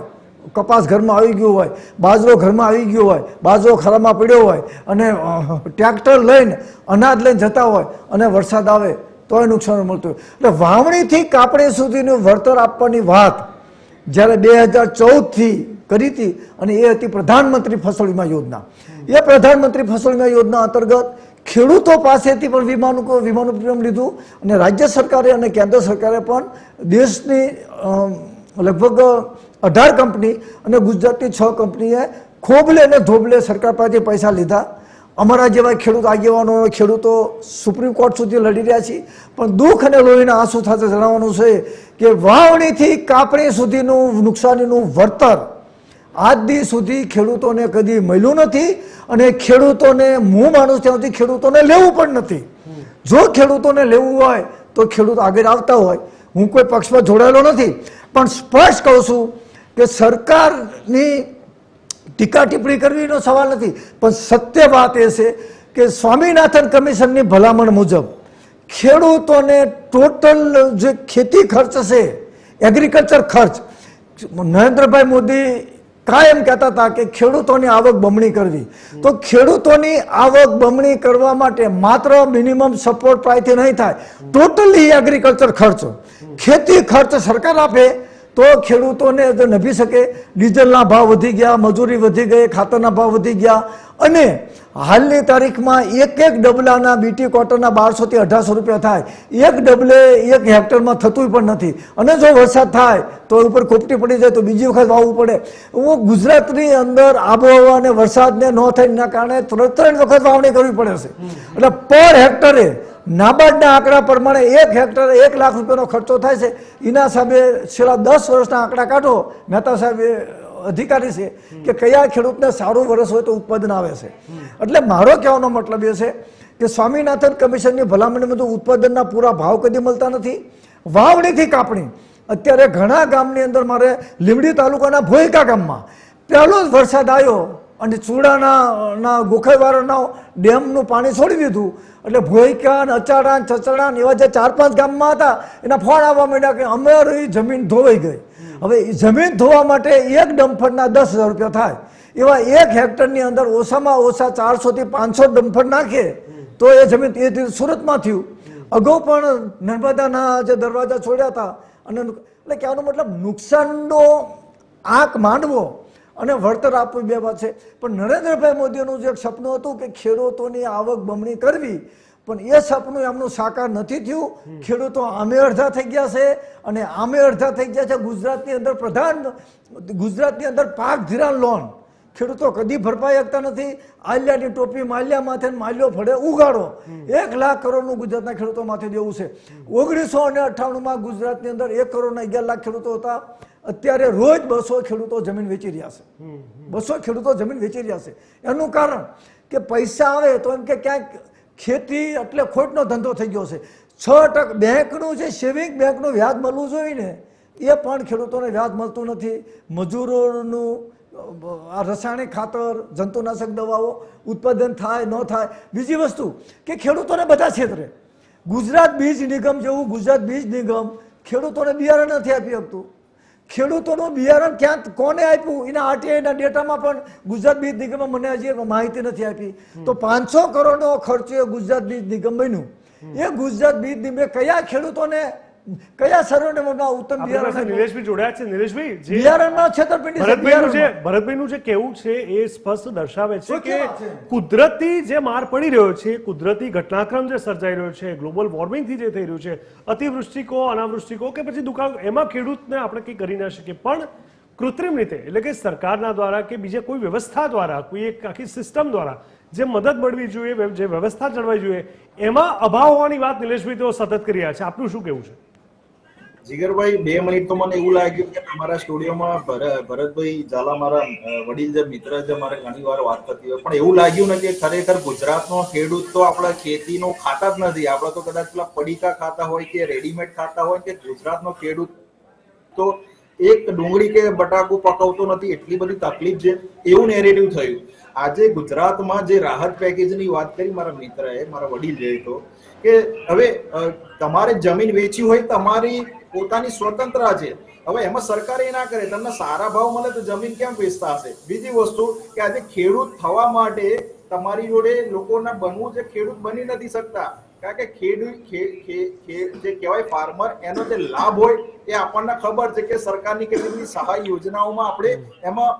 કપાસ ઘરમાં આવી ગયો હોય, બાજરો ઘરમાં આવી ગયો હોય, બાજરો ખરામાં પડ્યો હોય અને ટ્રેક્ટર લઈને અનાજ લઈને જતા હોય અને વરસાદ આવે તોય નુકસાન મળતું હોય. એટલે વાવણીથી કાપણી સુધીનું વળતર આપવાની વાત જ્યારે 2014થી કરી હતી અને એ હતી પ્રધાનમંત્રી ફસલ વીમા યોજના. એ પ્રધાનમંત્રી ફસલ વીમા યોજના અંતર્ગત ખેડૂતો પાસેથી પણ વીમાનું પ્રીમિયમ લીધું અને રાજ્ય સરકારે અને કેન્દ્ર સરકારે પણ દેશની લગભગ 18 કંપની અને ગુજરાતની 6 કંપનીએ ખોબલે અને ધોબલે સરકાર પાસેથી પૈસા લીધા. અમારા જેવા ખેડૂત આગેવાનો, ખેડૂતો સુપ્રીમ કોર્ટ સુધી લડી રહ્યા છીએ, પણ દુઃખ અને લોહીના આંસુ સાથે જણાવવાનું છે કે વાવણીથી કાપણી સુધીનું નુકસાનીનું વળતર આજ દી સુધી ખેડૂતોને કદી મળ્યું નથી અને ખેડૂતોને હું માનું ત્યાં સુધી ખેડૂતોને લેવું પણ નથી. જો ખેડૂતોને લેવું હોય તો ખેડૂત આગળ આવતા હોય. હું કોઈ પક્ષમાં જોડાયેલો નથી, પણ સ્પષ્ટ કહું છું કે સરકારની ટીકા ટિપ્પણી કરવીનો સવાલ નથી, પણ સત્ય વાત એ છે કે સ્વામિનાથન કમિશનની ભલામણ મુજબ ખેડૂતોને ટોટલ જે ખેતી ખર્ચ છે, એગ્રીકલ્ચર ખર્ચ, નરેન્દ્રભાઈ મોદી કાયમ કહેતા હતા કે ખેડૂતોની આવક બમણી કરવી. તો ખેડૂતોની આવક બમણી કરવા માટે માત્ર મિનિમમ સપોર્ટ પ્રાઇસથી નહીં થાય, ટોટલી એગ્રીકલ્ચર ખર્ચ, ખેતી ખર્ચ સરકાર આપે તો ખેડૂતોને નભી શકે. ડીઝલના ભાવ વધી ગયા, મજૂરી વધી ગઈ, ખાતરના ભાવ વધી ગયા અને હાલની તારીખમાં એક ડબલાના બીટી કોટનના 1200 થી 1800 રૂપિયા થાય. એક ડબલે 1 હેક્ટરમાં થતું પણ નથી. અને જો વરસાદ થાય તો ઉપર કોપટી પડી જાય તો બીજી વખત વાવવું પડે. ગુજરાતની અંદર આબોહવા અને વરસાદને ન થઈને કારણે 3 વખત વાવણી કરવી પડે છે. એટલે પર હેક્ટરે નાબાર્ડના આંકડા પ્રમાણે 1 હેક્ટરે 1 લાખ રૂપિયાનો ખર્ચો થાય છે. એના સામે છેલ્લા 10 વર્ષના આંકડા કાઢો. મહેતા સાહેબ અધિકારી છે કે કયા ખેડૂતને સારું વરસ હોય તો ઉત્પાદન આવે છે. એટલે મારો કહેવાનો મતલબ એ છે કે સ્વામિનાથન કમિશનની ભલામણ મુજબ ઉત્પાદનના પૂરા ભાવ કદી મળતા નથી. વાવણીથી કાપણી અત્યારે ઘણા ગામની અંદર, મારે લીંબડી તાલુકાના ભોયકા ગામમાં પહેલો જ વરસાદ આવ્યો અને ચૂડાના ગોખાઈવાળાના ડેમનું પાણી છોડી દીધું એટલે ભોયકા અચાડા ચચડા એવા જે 4-5 ગામમાં હતા એના ફોન આવવા માંડ્યા કે અમારી જમીન ધોવાઈ ગઈ. હવે જમીન ધોવા માટે 1 ડમ્ફરના 10,000 રૂપિયા થાય. એવા 1 હેક્ટરની અંદર ઓછામાં ઓછા 400 થી 500 ડમ્ફર નાખે તો એ જમીન એ સુરતમાં થયું. અગાઉ પણ નર્મદાના જે દરવાજા છોડ્યા હતા. અને એટલે કહેવાનો મતલબ નુકસાનનો આંક માંડવો અને વળતર આપવું બે વાત છે. પણ નરેન્દ્રભાઈ મોદીનું જે સપનું હતું કે ખેડૂતોની આવક બમણી કરવી, પણ એ સપનું એમનું સાકાર નથી થયું. ખેડૂતો આમે અડધા થઈ ગયા છે અને આમે અડધા થઈ ગયા છે. ગુજરાતની અંદર પાક ધિરાણ લોન ખેડૂતો કદી ભરપાઈ શકતા નથી. આલિયાની ટોપી માલ્યા માથે, માલ્યો ફળે ઉગાડો. 1 લાખ કરોડનું ગુજરાતના ખેડૂતો માથે દેવું છે. 1998માં ગુજરાતની અંદર 1 કરોડ 11 લાખ ખેડૂતો હતા. અત્યારે રોજ 200 ખેડૂતો જમીન વેચી રહ્યા છે. 200 ખેડૂતો જમીન વેચી રહ્યા છે. એનું કારણ કે પૈસા આવે તો એમ કે ક્યાંક ખેતી એટલે ખોટનો ધંધો થઈ ગયો છે. 6% બેંકનું જે સેવિંગ બેંકનું વ્યાજ મળવું જોઈએ ને એ પણ ખેડૂતોને વ્યાજ મળતું નથી. મજૂરોનું આ રાસાયણિક ખાતર, જંતુનાશક દવાઓ ઉત્પાદન થાય ન થાય. બીજી વસ્તુ કે ખેડૂતોને બધા ક્ષેત્રે ગુજરાત બીજ નિગમ જેવું ગુજરાત બીજ નિગમ ખેડૂતોને બિયારણ નથી આપી શકતું. ખેડૂતોનું બિયારણ ક્યાં કોને આપ્યું એના આરટીઆઈના ડેટામાં પણ ગુજરાત બીજ નિગમે મને હજી માહિતી નથી આપી. તો 500 કરોડનો ખર્ચે ગુજરાત બીજ નિગમ બન્યું. એ ગુજરાત બીજ નિગમે કયા ખેડૂતોને કયા સરવણમાં ઉત્તમ બિયારણ નિલેશભાઈ જોડાયા છે. નિલેશભાઈ, બિયારણમાં છેતરપિંડી ભરતભાઈનું જે કહેવું છે એ સ્પષ્ટ દર્શાવે છે કે કુદરતી જે માર પડી રહ્યો છે, કુદરતી ઘટનાક્રમ જે સર્જાઈ રહ્યો છે, ગ્લોબલ વોર્મિંગથી જે થઈ રહ્યું છે, અતિવૃષ્ટિ કહો, અનાવૃષ્ટિ કહો કે પછી દુકાળ, એમાં ખેડૂતને આપણે કંઈ કરી ના શકીએ. પણ કૃત્રિમ રીતે એટલે કે સરકારના દ્વારા કે બીજા કોઈ વ્યવસ્થા દ્વારા, કોઈ એક આખી સિસ્ટમ દ્વારા જે મદદ મળવી જોઈએ, જે વ્યવસ્થા જળવાઈ જોઈએ, એમાં અભાવ હોવાની વાત નિલેશભાઈ તેઓ સતત કરી રહ્યા છે. આપનું શું કહેવું છે? જીગરભાઈ, 2 મિનિટ તો મને એવું લાગ્યું કે તમારા સ્ટુડિયોમાં ભરતભાઈ ઝાલા મારા વડીલ જે મિત્ર છે, મારે ઘણી વાર વાત કરતી હોય, પણ એવું લાગ્યું ને કે ખરેખર ગુજરાતનો ખેડૂત તો આપણા ખેતીનો ખાતા જ નથી. આપણે તો કદાચ પેલા પડીકા ખાતા હોય કે રેડીમેડ ખાતા હોય, કે ગુજરાતનો ખેડૂત તો એક ડુંગળી કે બટાકું પકવતો નથી, એટલી બધી તકલીફ છે એવું નેરેટિવ થયું. આજે ગુજરાતમાં જે રાહત પેકેજની વાત કરી મારા મિત્રએ, મારા વડીલ જે તો કે હવે તમારે જમીન વેચી હોય તમારી પોતાની સ્વતંત્રતા છે. હવે એમાં સરકાર એ ના કરે, તમને સારા ભાવ મળે તો જમીન કેમ વેચતા હશે? બીજી વસ્તુ કે આજે ખેડૂત થવા માટે તમારી જોડે લોકોના બનવું છે, ખેડૂત બની નથી શકતા. કારણ કે ખેડૂત જે કહેવાય ફાર્મર, એનો જે લાભ હોય એ આપણને ખબર છે કે સરકારની કેટલી બધી સહાય યોજનાઓમાં આપણે એમાં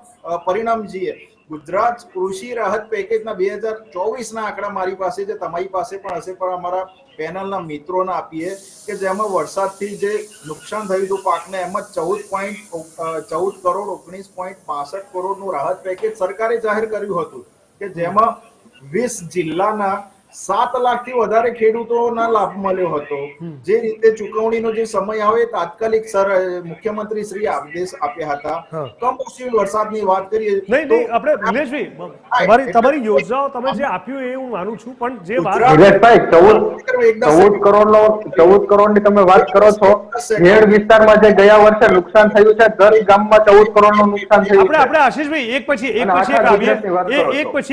પરિણામ છીએ. ગુજરાત કૃષિ રાહત પેકેજના 2024ના આંકડા મારી પાસે છે, તમારી પાસે પણ હશે, પણ અમારા પેનલના મિત્રોને આપીએ કે જેમાં વરસાદથી જે નુકસાન થયું હતું પાકને, એમાં 14 કરોડ 19.62 કરોડનું રાહત પેકેજ સરકારે જાહેર કર્યું હતું કે જેમાં 20 જિલ્લાના 7 લાખથી વધારે ખેડૂતોના લાભ મળ્યો હતો. જે રીતે ચૂકવણીનો જે સમય આવે તાત્કાલિક મુખ્યમંત્રી શ્રી આદેશ આપ્યા હતા. કમોસમી વરસાદની વાત કરીએ નહીં આપણે નિલેશભાઈ તમારી યોજનાઓ તમે જે આપ્યું એ હું માનું છું, પણ જે નિલેશભાઈ 14 કરોડની તમે વાત કરો છો, ખેડ વિસ્તારમાં જે ગયા વર્ષે નુકસાન થયું છે, દરેક ગામમાં 14 કરોડનું નુકસાન થયું છે. આપણે આશીષભાઈ એક પછી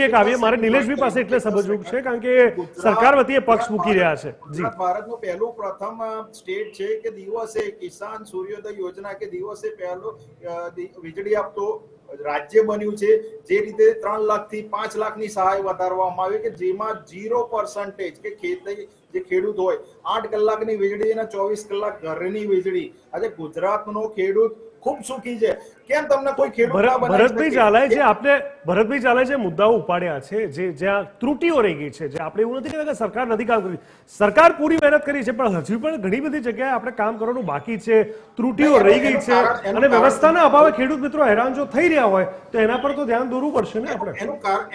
એક આવીએ. મારે નિલેશભાઈ પાસે એટલે સમજવું છે કારણ કે સરકાર વતીએ પક્ષ મૂકી રહ્યા છે. ભારતનું પહેલું પ્રથમ સ્ટેટ છે કે દિવસે કિસાન સૂર્યોદય યોજના કે દિવસે પહેલો વીજળી આપતો રાજ્ય બન્યું છે. જે રીતે 3 લાખથી 5 લાખની સહાય વધારવામાં આવી કે જેમાં 0% કે ખેતી જે ખેડૂત હોય 8 કલાકની વીજળી અને 24 કલાક ઘરની વીજળી. આજે ગુજરાતનો ખેડૂત ખૂબ સુખી છે. કેમ તમને કોઈ ખેડૂત ના બનાવી ભરતભાઈ શકે? ઝાલાએ જે આપને ભરતભાઈ ઝાલાએ જે મુદ્દાઓ ઉપાડ્યા છે, જે જ્યાં ત્રુટીઓ રહી ગઈ છે, જે આપણે એવું નથી કહેતા કે સરકાર નથી કામ કરી, સરકાર પૂરી મહેનત કરી છે, પણ હજુ પણ ઘણી બધી જગ્યાએ આપણે કામ કરવાનું બાકી છે, ત્રુટીઓ રહી ગઈ છે, અને વ્યવસ્થાના અભાવે ખેડૂત મિત્રો હેરાન જો થઈ રહ્યા હોય તો એના પર તો ધ્યાન દોરવું પડશે ને આપણે.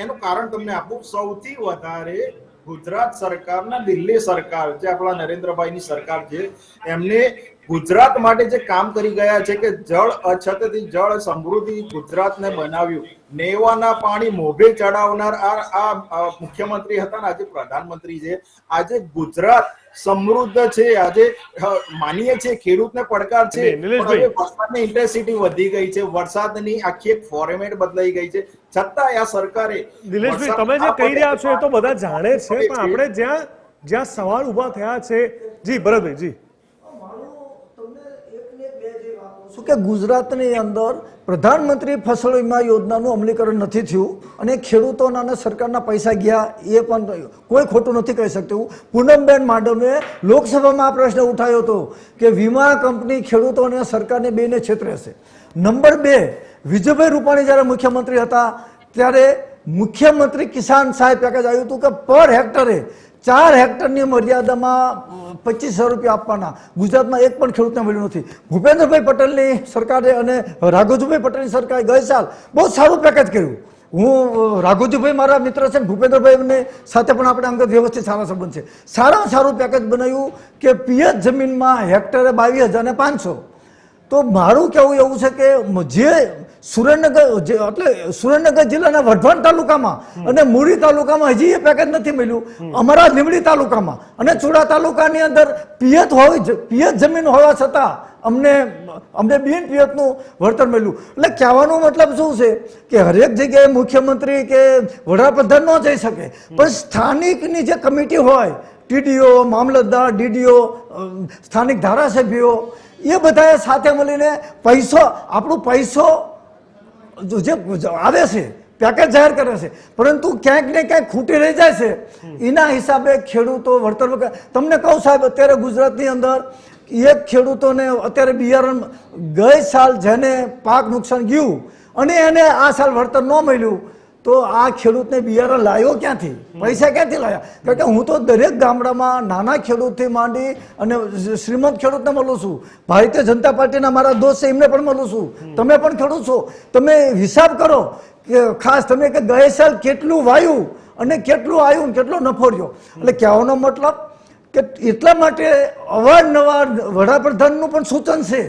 એનું કારણ તમને આપું. સૌથી વધારે ગુજરાત સરકારના દિલ્હી સરકાર, જે આપણા નરેન્દ્રભાઈની સરકાર છે, એમને ગુજરાત માટે જે કામ કરી ગયા છે કે જળ અછતથી જળ સમૃદ્ધિ ગુજરાતને બનાવ્યું. નેવાના પાણી મોભે ચડાવનાર આ મુખ્યમંત્રી હતા ને આજે પ્રધાનમંત્રી છે. આજે ગુજરાત સમૃદ્ધ છે. આજે માનીએ છીએ ખેડૂતને પડકાર છે, નિલેશભાઈ, વરસાદની ઇન્ટેન્સિટી વધી ગઈ છે, વરસાદની આખી એક ફોર્મેટ બદલાઈ ગઈ છે, છતાં આ સરકારે. નિલેશભાઈ, તમે જે કહી રહ્યા છો એ તો બધા જાણે છે, પણ આપણે જ્યાં સવાલ ઉભા થયા છે. જી ભરતભાઈ, જી. શું કે ગુજરાતની અંદર પ્રધાનમંત્રી ફસલ વીમા યોજનાનું અમલીકરણ નથી થયું અને ખેડૂતોના અને સરકારના પૈસા ગયા, એ પણ કોઈ ખોટું નથી કહી શકતું. પૂનમબેન માડમે લોકસભામાં આ પ્રશ્ન ઉઠાવ્યો હતો કે વીમા કંપની ખેડૂતો અને સરકારને બેને છેતરે છે. નંબર 2, વિજયભાઈ રૂપાણી જ્યારે મુખ્યમંત્રી હતા ત્યારે મુખ્યમંત્રી કિસાન સહાય પેકેજ આવ્યું હતું કે પર હેક્ટરે 4 હેક્ટરની મર્યાદામાં 25,000 રૂપિયા આપવાના. ગુજરાતમાં એક પણ ખેડૂતને મળ્યું નથી. ભૂપેન્દ્રભાઈ પટેલની સરકારે અને રાઘોજીભાઈ પટેલની સરકારે ગઈ સાલ બહુ સારું પેકેજ કર્યું. હું રાઘોજીભાઈ મારા મિત્ર છે, ભૂપેન્દ્રભાઈ સાથે પણ આપણે અંગત વ્યવસ્થિત સારા સંબંધ છે. સારામાં સારું પેકેજ બનાવ્યું કે પિયત જમીનમાં હેક્ટરે 22,500. તો મારું કહેવું એવું છે કે જે સુરેન્દ્રનગર જિલ્લાના વઢવાણ તાલુકામાં અને મૂળી તાલુકામાં હજી એ પેકેજ નથી મળ્યું. અમારા લીંબડી તાલુકામાં અને ચુડા તાલુકાની અંદર પિયત જમીન હોવા છતાં અમને બિન પિયતનું વળતર મળ્યું. એટલે કહેવાનો મતલબ શું છે કે હરેક જગ્યાએ મુખ્યમંત્રી કે વડાપ્રધાન ન જઈ શકે, પણ સ્થાનિકની જે કમિટી હોય, ટીડીઓ, મામલતદાર, ડીડીઓ, સ્થાનિક ધારાસભ્યો, એ બધાએ સાથે મળીને આપણો પૈસો જે આવે છે પેકેજ જાહેર કરે છે, પરંતુ ક્યાંક ને ક્યાંક ખૂટી રહી જાય છે. એના હિસાબે ખેડૂતો વળતર વગર. તમને કહું સાહેબ, અત્યારે ગુજરાતની અંદર એક ખેડૂતોને અત્યારે બિયારણ ગઈ સાલ જેને પાક નુકસાન ગયું અને એને આ સાલ વળતર ન મળ્યું, તો આ ખેડૂતને બિયારણ લાવ્યો ક્યાંથી, પૈસા ક્યાંથી લાવ્યા? કારણ કે હું તો દરેક ગામડામાં નાના ખેડૂતથી માંડી અને શ્રીમંત ખેડૂતને મળું છું. ભારતીય જનતા પાર્ટીના મારા દોસ્ત છે, એમને પણ મળું છું. તમે પણ ખેડૂત છો, તમે હિસાબ કરો કે ખાસ તમે કે ગયા સાલ કેટલું વાયું અને કેટલું આવ્યું, કેટલો નફો રહ્યો. એટલે કહેવાનો મતલબ કે એટલા માટે અવારનવાર વડાપ્રધાનનું પણ સૂચન છે.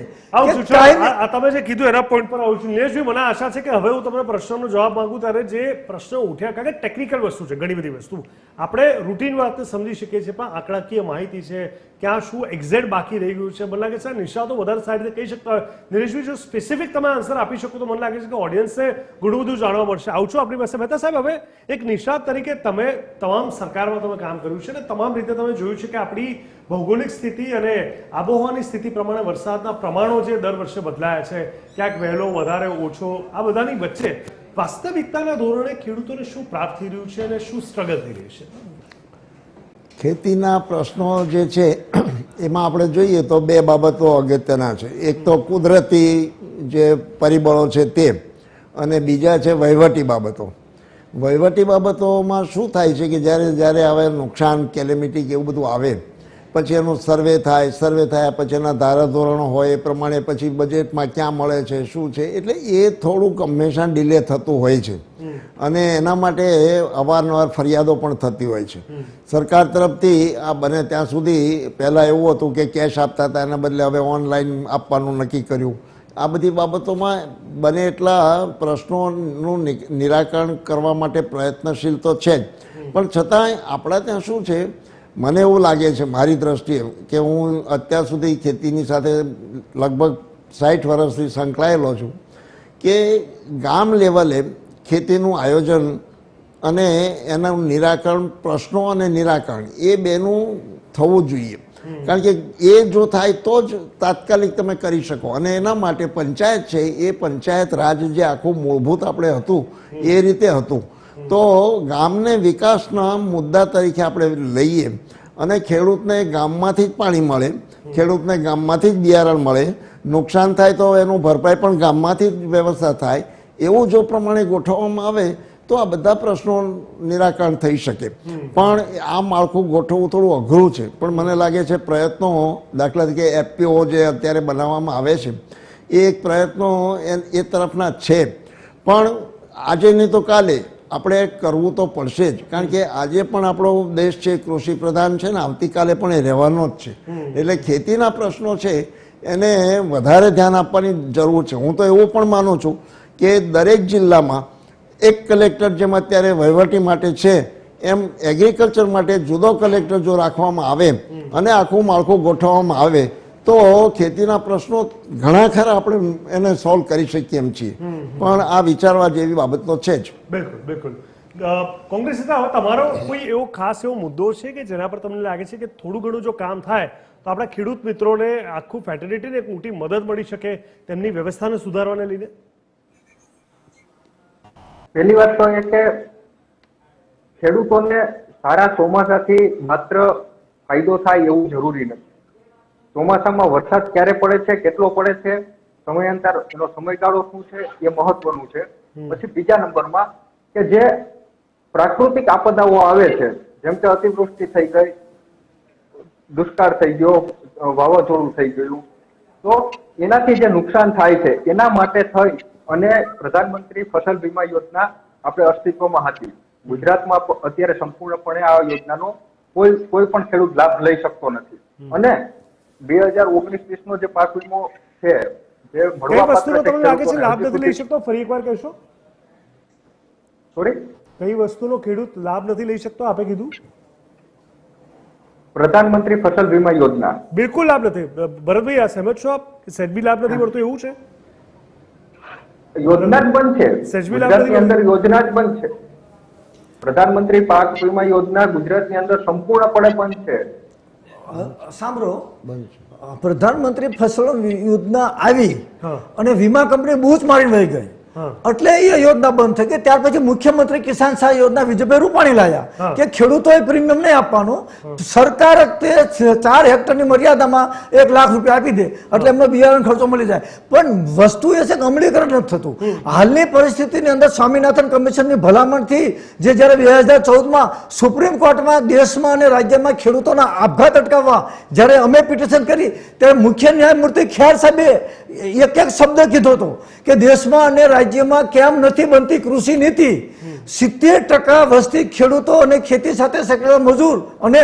તમે જે કીધું એના પોઈન્ટ પર આવું છું. નિલેશભાઈ, મને આશા છે કે હવે હું તમને પ્રશ્નનો જવાબ માંગુ ત્યારે જે પ્રશ્નો ઉઠ્યા, કારણ કે ટેકનિકલ વસ્તુ છે, ઘણી બધી વસ્તુ આપણે રૂટીન વાતને સમજી શકીએ છીએ, પણ આંકડાકીય માહિતી છે, ક્યાં શું એક્ઝેક્ટ બાકી રહી ગયું છે. મને લાગે છે નિષ્ણાતો વધારે સારી રીતે કહી શકતા હોય. નિલેશભાઈ, જો સ્પેસિફિક તમે આન્સર આપી શકો તો મને લાગે છે કે ઓડિયન્સને ઘણું બધું જાણવા મળશે. આવું છો આપણી પાસે. મહેતા સાહેબ, હવે એક નિષ્ણાત તરીકે તમે તમામ સરકારમાં તમે કામ કર્યું છે અને તમામ રીતે તમે જોયું છે કે આપણી ભૌગોલિક સ્થિતિ અને આબોહવાની સ્થિતિ પ્રમાણે વરસાદના પ્રમાણો જે દર વર્ષે બદલાયા છે, ક્યાંક વહેલો, વધારે, ઓછો, આ બધાની વચ્ચે વાસ્તવિકતાના ધોરણે ખેડૂતોને શું પ્રાપ્ત થઈ રહ્યું છે અને શું સ્ટ્રગલ થઈ રહ્યું છે? ખેતીના પ્રશ્નો જે છે એમાં આપણે જોઈએ તો 2 બાબતો અગત્યના છે. એક તો કુદરતી જે પરિબળો છે તે, અને બીજા છે વહીવટી બાબતો. વહીવટી બાબતોમાં શું થાય છે કે જ્યારે હવે નુકસાન, કેલેમિટી કે એવું બધું આવે, પછી એનું સર્વે થયા પછી એના ધારાધોરણો હોય એ પ્રમાણે પછી બજેટમાં ક્યાં મળે છે, શું છે, એટલે એ થોડુંક હંમેશા ડિલે થતું હોય છે અને એના માટે અવારનવાર ફરિયાદો પણ થતી હોય છે. સરકાર તરફથી આ બને ત્યાં સુધી પહેલાં એવું હતું કે કેશ આપતા હતા, એના બદલે હવે ઓનલાઈન આપવાનું નક્કી કર્યું. આ બધી બાબતોમાં બને એટલા પ્રશ્નોનું નિરાકરણ કરવા માટે પ્રયત્નશીલ તો છે જ, પણ છતાંય આપણા ત્યાં શું છે, મને એવું લાગે છે મારી દ્રષ્ટિએ કે હું અત્યાર સુધી ખેતીની સાથે લગભગ 60 વર્ષથી સંકળાયેલો છું, કે ગામ લેવલે ખેતીનું આયોજન અને એનું નિરાકરણ, પ્રશ્નો અને નિરાકરણ એ બેનું થવું જોઈએ. કારણ કે એ જો થાય તો જ તાત્કાલિક તમે કરી શકો. અને એના માટે પંચાયત છે, એ પંચાયત રાજ જે આખું મૂળભૂત આપણે હતું એ રીતે હતું. તો ગામને વિકાસના મુદ્દા તરીકે આપણે લઈએ અને ખેડૂતને ગામમાંથી જ પાણી મળે, ખેડૂતને ગામમાંથી જ બિયારણ મળે, નુકસાન થાય તો એનું ભરપાઈ પણ ગામમાંથી જ વ્યવસ્થા થાય, એવું જો પ્રમાણે ગોઠવવામાં આવે તો આ બધા પ્રશ્નો નિરાકરણ થઈ શકે. પણ આ માળખું ગોઠવવું થોડું અઘરું છે, પણ મને લાગે છે પ્રયત્નો, દાખલા તરીકે એફપીઓ જે અત્યારે બનાવવામાં આવે છે એ એક પ્રયત્નો એ તરફના છે. પણ આજે નહીં તો કાલે આપણે કરવું તો પડશે જ, કારણ કે આજે પણ આપણો દેશ છે કૃષિ પ્રધાન છે ને આવતીકાલે પણ એ રહેવાનો જ છે. એટલે ખેતીના પ્રશ્નો છે એને વધારે ધ્યાન આપવાની જરૂર છે. હું તો એવું પણ માનું છું કે દરેક જિલ્લામાં એક કલેક્ટર જેમ અત્યારે વહીવટી માટે છે એમ એગ્રીકલ્ચર માટે જુદો કલેક્ટર જો રાખવામાં આવે અને આખું માળખું ગોઠવવામાં આવે તો ખેતીના પ્રશ્નો ઘણા ખરા આપણે એને સોલ્વ કરી શકીએ એમ છીએ. પણ આ વિચારવા જેવી બાબત તો છે જ. બિલકુલ બિલકુલ. કોંગ્રેસ નેતા, હવે તમારો કોઈ એવો ખાસ એવો મુદ્દો છે કે જેના પર તમને લાગે છે કે થોડું ઘણું જો કામ થાય તો આપણા ખેડૂત મિત્રોને આખું ફેટર્નિટીને એક મોટી મદદ મળી શકે તેમની વ્યવસ્થાને સુધારવાને લીધે? પહેલી વાત તો એ કે ખેડૂતોને સારા ચોમાસાથી માત્ર ફાયદો થાય એવું જરૂરી નથી. ચોમાસામાં વરસાદ ક્યારે પડે છે, કેટલો પડે છે, સમયાંતર એનો સમયગાળો શું છે એ મહત્વનું છે. પછી બીજા નંબરમાં કે જે પ્રાકૃતિક આપદાઓ આવે છે, જેમ કે અતિવૃષ્ટિ થઈ ગઈ, દુષ્કાળ થઈ ગયો, વાવાઝોડું થઈ ગયું, તો એનાથી જે નુકસાન થાય છે એના માટે થઈ અને પ્રધાનમંત્રી ફસલ વીમા યોજના આપણે અસ્તિત્વમાં હતી. ગુજરાતમાં અત્યારે સંપૂર્ણપણે આ યોજનાનો કોઈ પણ ખેડૂત લાભ લઈ શકતો નથી. અને 2019-20 નો જે પાક વીમો છે જે કઈ વસ્તુનો તમને લાગે છે લાભ નથી લઈ શકતો? ફરી એકવાર કહેશો? સોરી, કઈ વસ્તુનો ખેડૂત લાભ નથી લઈ શકતો આપે કીધું? પ્રધાનમંત્રી ફસલ વીમા યોજના બિલકુલ લાભ નથી. ભરતભાઈ, આ સહેમત છો આપ? સહેજ બી લાભ નથી મળતો એવું છે? યોજના જ બંધ છે સહેજબી લાભ ગુજરાતની અંદર, યોજના જ બંધ છે. પ્રધાનમંત્રી પાક વીમા યોજના ગુજરાતની અંદર સંપૂર્ણપણે બંધ છે. સાંભળો, પ્રધાનમંત્રી ફસલ યોજના આવી હા. અને વીમા કંપની બૂચ મારીને વહી ગઈ એટલે એ યોજના બંધ થઈ ગઈ. ત્યાર પછી મુખ્યમંત્રી કિસાન સહાય યોજના વિજયભાઈ રૂપાણી લાયા કે ખેડૂતોએ પ્રીમિયમ નહીં આપવાનું, સરકાર તે 4 હેક્ટરની મર્યાદામાં 1 લાખ રૂપિયા આપી દે એટલે એમને બિયારણ ખર્ચો મળી જાય. પણ વસ્તુ એ છે કે અમલીકરણ નથી થતું. હાલની પરિસ્થિતિની અંદર સ્વામિનાથન કમિશનની ભલામણથી જે જ્યારે 2014માં સુપ્રીમ કોર્ટમાં દેશમાં અને રાજ્યમાં ખેડૂતોના આપઘાત અટકાવવા જ્યારે અમે પિટિશન કરી ત્યારે મુખ્ય ન્યાયમૂર્તિ ખેર સાહેબે એક શબ્દ કીધો હતો કે દેશમાં અને રાજ્યમાં કેમ નથી બનતી કૃષિ નીતિ. 70% વસ્તી ખેડૂતો અને ખેતી સાથે સંકળાયેલા મજૂર અને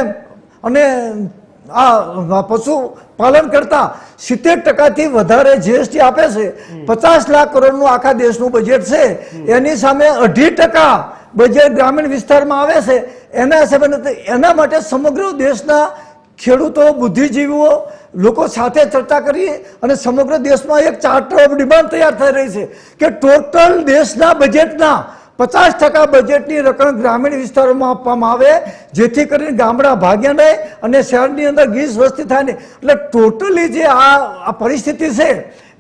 આ પશુપાલન કરતા 70%થી વધારે જીએસટી આપે છે. 50 લાખ કરોડનું આખા દેશનું બજેટ છે, એની સામે 2.5% બજેટ ગ્રામીણ વિસ્તારમાં આવે છે. એના હિસાબે એના માટે સમગ્ર દેશના ખેડૂતો, બુદ્ધિજીવીઓ લોકો સાથે ચર્ચા કરી અને સમગ્ર દેશમાં એક ચાર્ટર ઓફ ડિમાન્ડ તૈયાર થઈ રહી છે કે ટોટલ દેશના બજેટના 50% બજેટની રકમ ગ્રામીણ વિસ્તારોમાં આપવામાં આવે જેથી કરીને ગામડા ભાગ્યા નહીં અને શહેરની અંદર ગીચ વસ્તી થાય નહીં. એટલે ટોટલી જે આ પરિસ્થિતિ છે.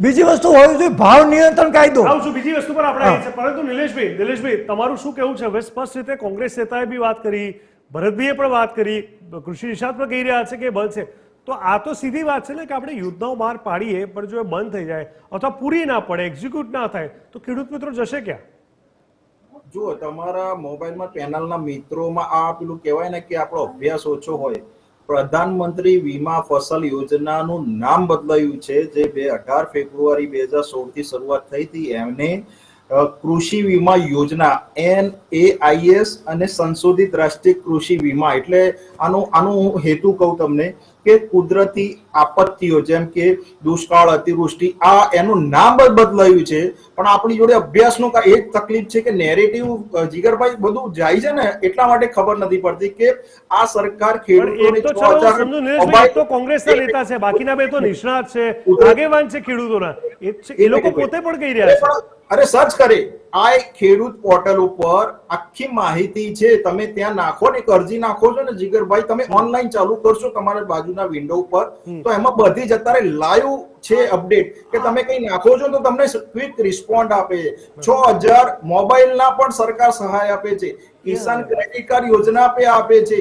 બીજી વસ્તુ હોવી જોઈએ ભાવ નિયંત્રણ કાયદો. આવું છું, બીજી વસ્તુ પર આપણે આવીએ છીએ. પરંતુ નિલેશભાઈ, તમારું શું કહેવું છે? હવે સ્પષ્ટ રીતે કોંગ્રેસ નેતાએ બી વાત કરી, ભરતભાઈએ પણ વાત કરી, કૃષિ નિષ્ણાત પણ કહી રહ્યા છે કે બંધ છે. તો આ તો સીધી વાત છે ને કે આપણે યોજનાઓ બહાર પાડીએ પણ જો એ બંધ થઈ જાય અથવા પૂરી ના પડે, એક્ઝિક્યુટ ના થાય તો ખેડૂત મિત્રો જશે ક્યાં? જુઓ, તમારા મોબાઈલમાં પેનલના મિત્રોમાં આ પેલું કહેવાય ને કે આપણો અભ્યાસ ઓછો હોય. પ્રધાનમંત્રી વીમા ફસલ યોજનાનું નામ બદલાયું છે. જે 18 ફેબ્રુઆરી 2016 થી શરૂઆત થઈ હતી એમને કૃષિ વીમા યોજના NAIS અને સંશોધિત રાષ્ટ્રીય કૃષિ વીમા, એટલે આનું હેતુ કહું તમને કે કુદરતી આપત્તિઓ જેમ કે દુષ્કાળ, અતિવૃષ્ટિ, આ એનું નામ જ બદલાયું છે. પણ આપણી જોડે અભ્યાસનો એ જ તકલીફ છે કે નેરેટિવ, જીગરભાઈ, બધું જાય છે ને એટલા માટે ખબર નથી પડતી કે આ સરકાર ખેડૂતોને તો કોંગ્રેસના નેતા છે, બાકીના બે તો નિષ્ણાત છે, આગેવાન છે ખેડૂતોના, એ લોકો પોતે પણ કહી રહ્યા છે. અરે સર્ચ કરે, આ ખેડૂત પોર્ટલ ઉપર આખી માહિતી છે. તમે ત્યાં નાખો ને, એક અરજી નાખો છો ને જીગરભાઈ, તમે ઓનલાઈન ચાલુ કરશો તમારા બાજુના વિન્ડો ઉપર તો એમાં બધી જ અત્યારે લાઈવ છે અપડેટ કે તમે કઈ નાખો છો તો તમને ક્વિક રિસ્પોન્ડ આપે છે. 6000 મોબાઈલના પણ સરકાર સહાય આપે છે. કિસાન ક્રેડિટ કાર્ડ યોજના આપે છે.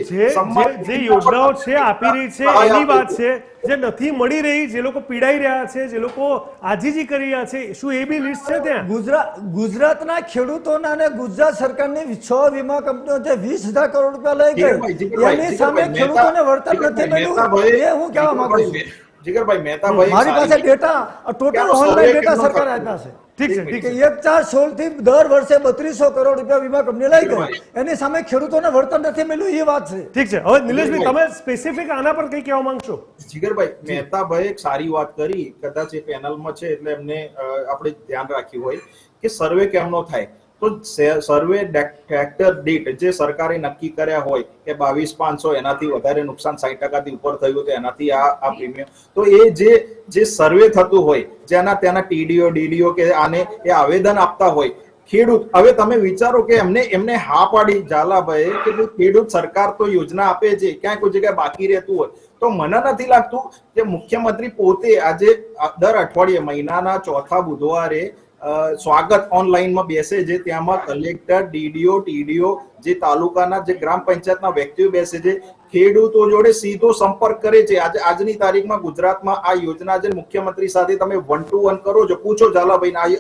જે યોજનાઓ છે આપી રહી છે એની વાત છે, જે નથી મળી રહી, જે લોકો પીડાઈ રહ્યા છે, જે લોકો આજીજી કરી રહ્યા છે, શું એ બી લિસ્ટ છે ત્યાં? ગુજરાતના ખેડૂતોના અને ગુજરાત સરકારની 6 વીમા કંપનીઓ જે 20,000 કરોડ રૂપિયા લઈ ગઈ, એની સામે ખેડૂતોને વળતર નથી મળ્યું. એ હું કહેવા માંગુ છું. જીગરભાઈ મહેતાભાઈ, મારી પાસે ડેટા, ટોટલ ઓનલાઈન ડેટા સરકારે આપ્યા છે. ઠીક છે, ઠીક છે. 1/4/16 થી દર વર્ષે 3200 કરોડ રૂપિયા વીમા કંપની લઈ ગઈ, એની સામે ખેડૂતોને વળતર નથી મળ્યું, એ વાત છે. ઠીક છે. હવે નિલેશભાઈ, તમે સ્પેસિફિક આના પર કઈ કહેવા માંગશો? જીગરભાઈ, મહેતાભાઈ એક સારી વાત કરી, કદાચ એ પેનલમાં છે એટલે એમને આપણે ધ્યાન રાખ્યું હોય કે સર્વે કેમનો થાય. તો સર્વે ટ્રેક્ટર દીઠ જે સરકારે નક્કી કર્યા હોય કે 22,500, એનાથી વધારે નુકસાન 60% ઉપર થયું તો એનાથી આ પ્રીમિયમ, તો એ જે સર્વે થતું હોય, જેના ત્યાંના ટીડીઓ ડીડીઓ કે આને એ આવેદન આપતા હોય ખેડૂત, હવે તમે વિચારો કે એમને હા પાડી ઝાલાભાઈ કે ખેડૂત સરકાર તો યોજના આપે છે, ક્યાંય કોઈ જગ્યાએ બાકી રહેતું હોય તો મને નથી લાગતું કે મુખ્યમંત્રી પોતે આજે દર અઠવાડિયે મહિનાના ચોથા બુધવારે સ્વાગત ઓનલાઈનમાં બેસે છે, ત્યાંમાં કલેક્ટર, ડીડીઓ, ટીડીઓ, જે તાલુકાના જે ગ્રામ પંચાયતના વ્યક્તિઓ બેસે છે, ખેડૂતો જોડે સીધો સંપર્ક કરે છે. આજની તારીખમાં ગુજરાતમાં આ યોજના છે, મુખ્યમંત્રી સાથે તમે 1 to 1 કરો છો, પૂછો ઝાલાભાઈ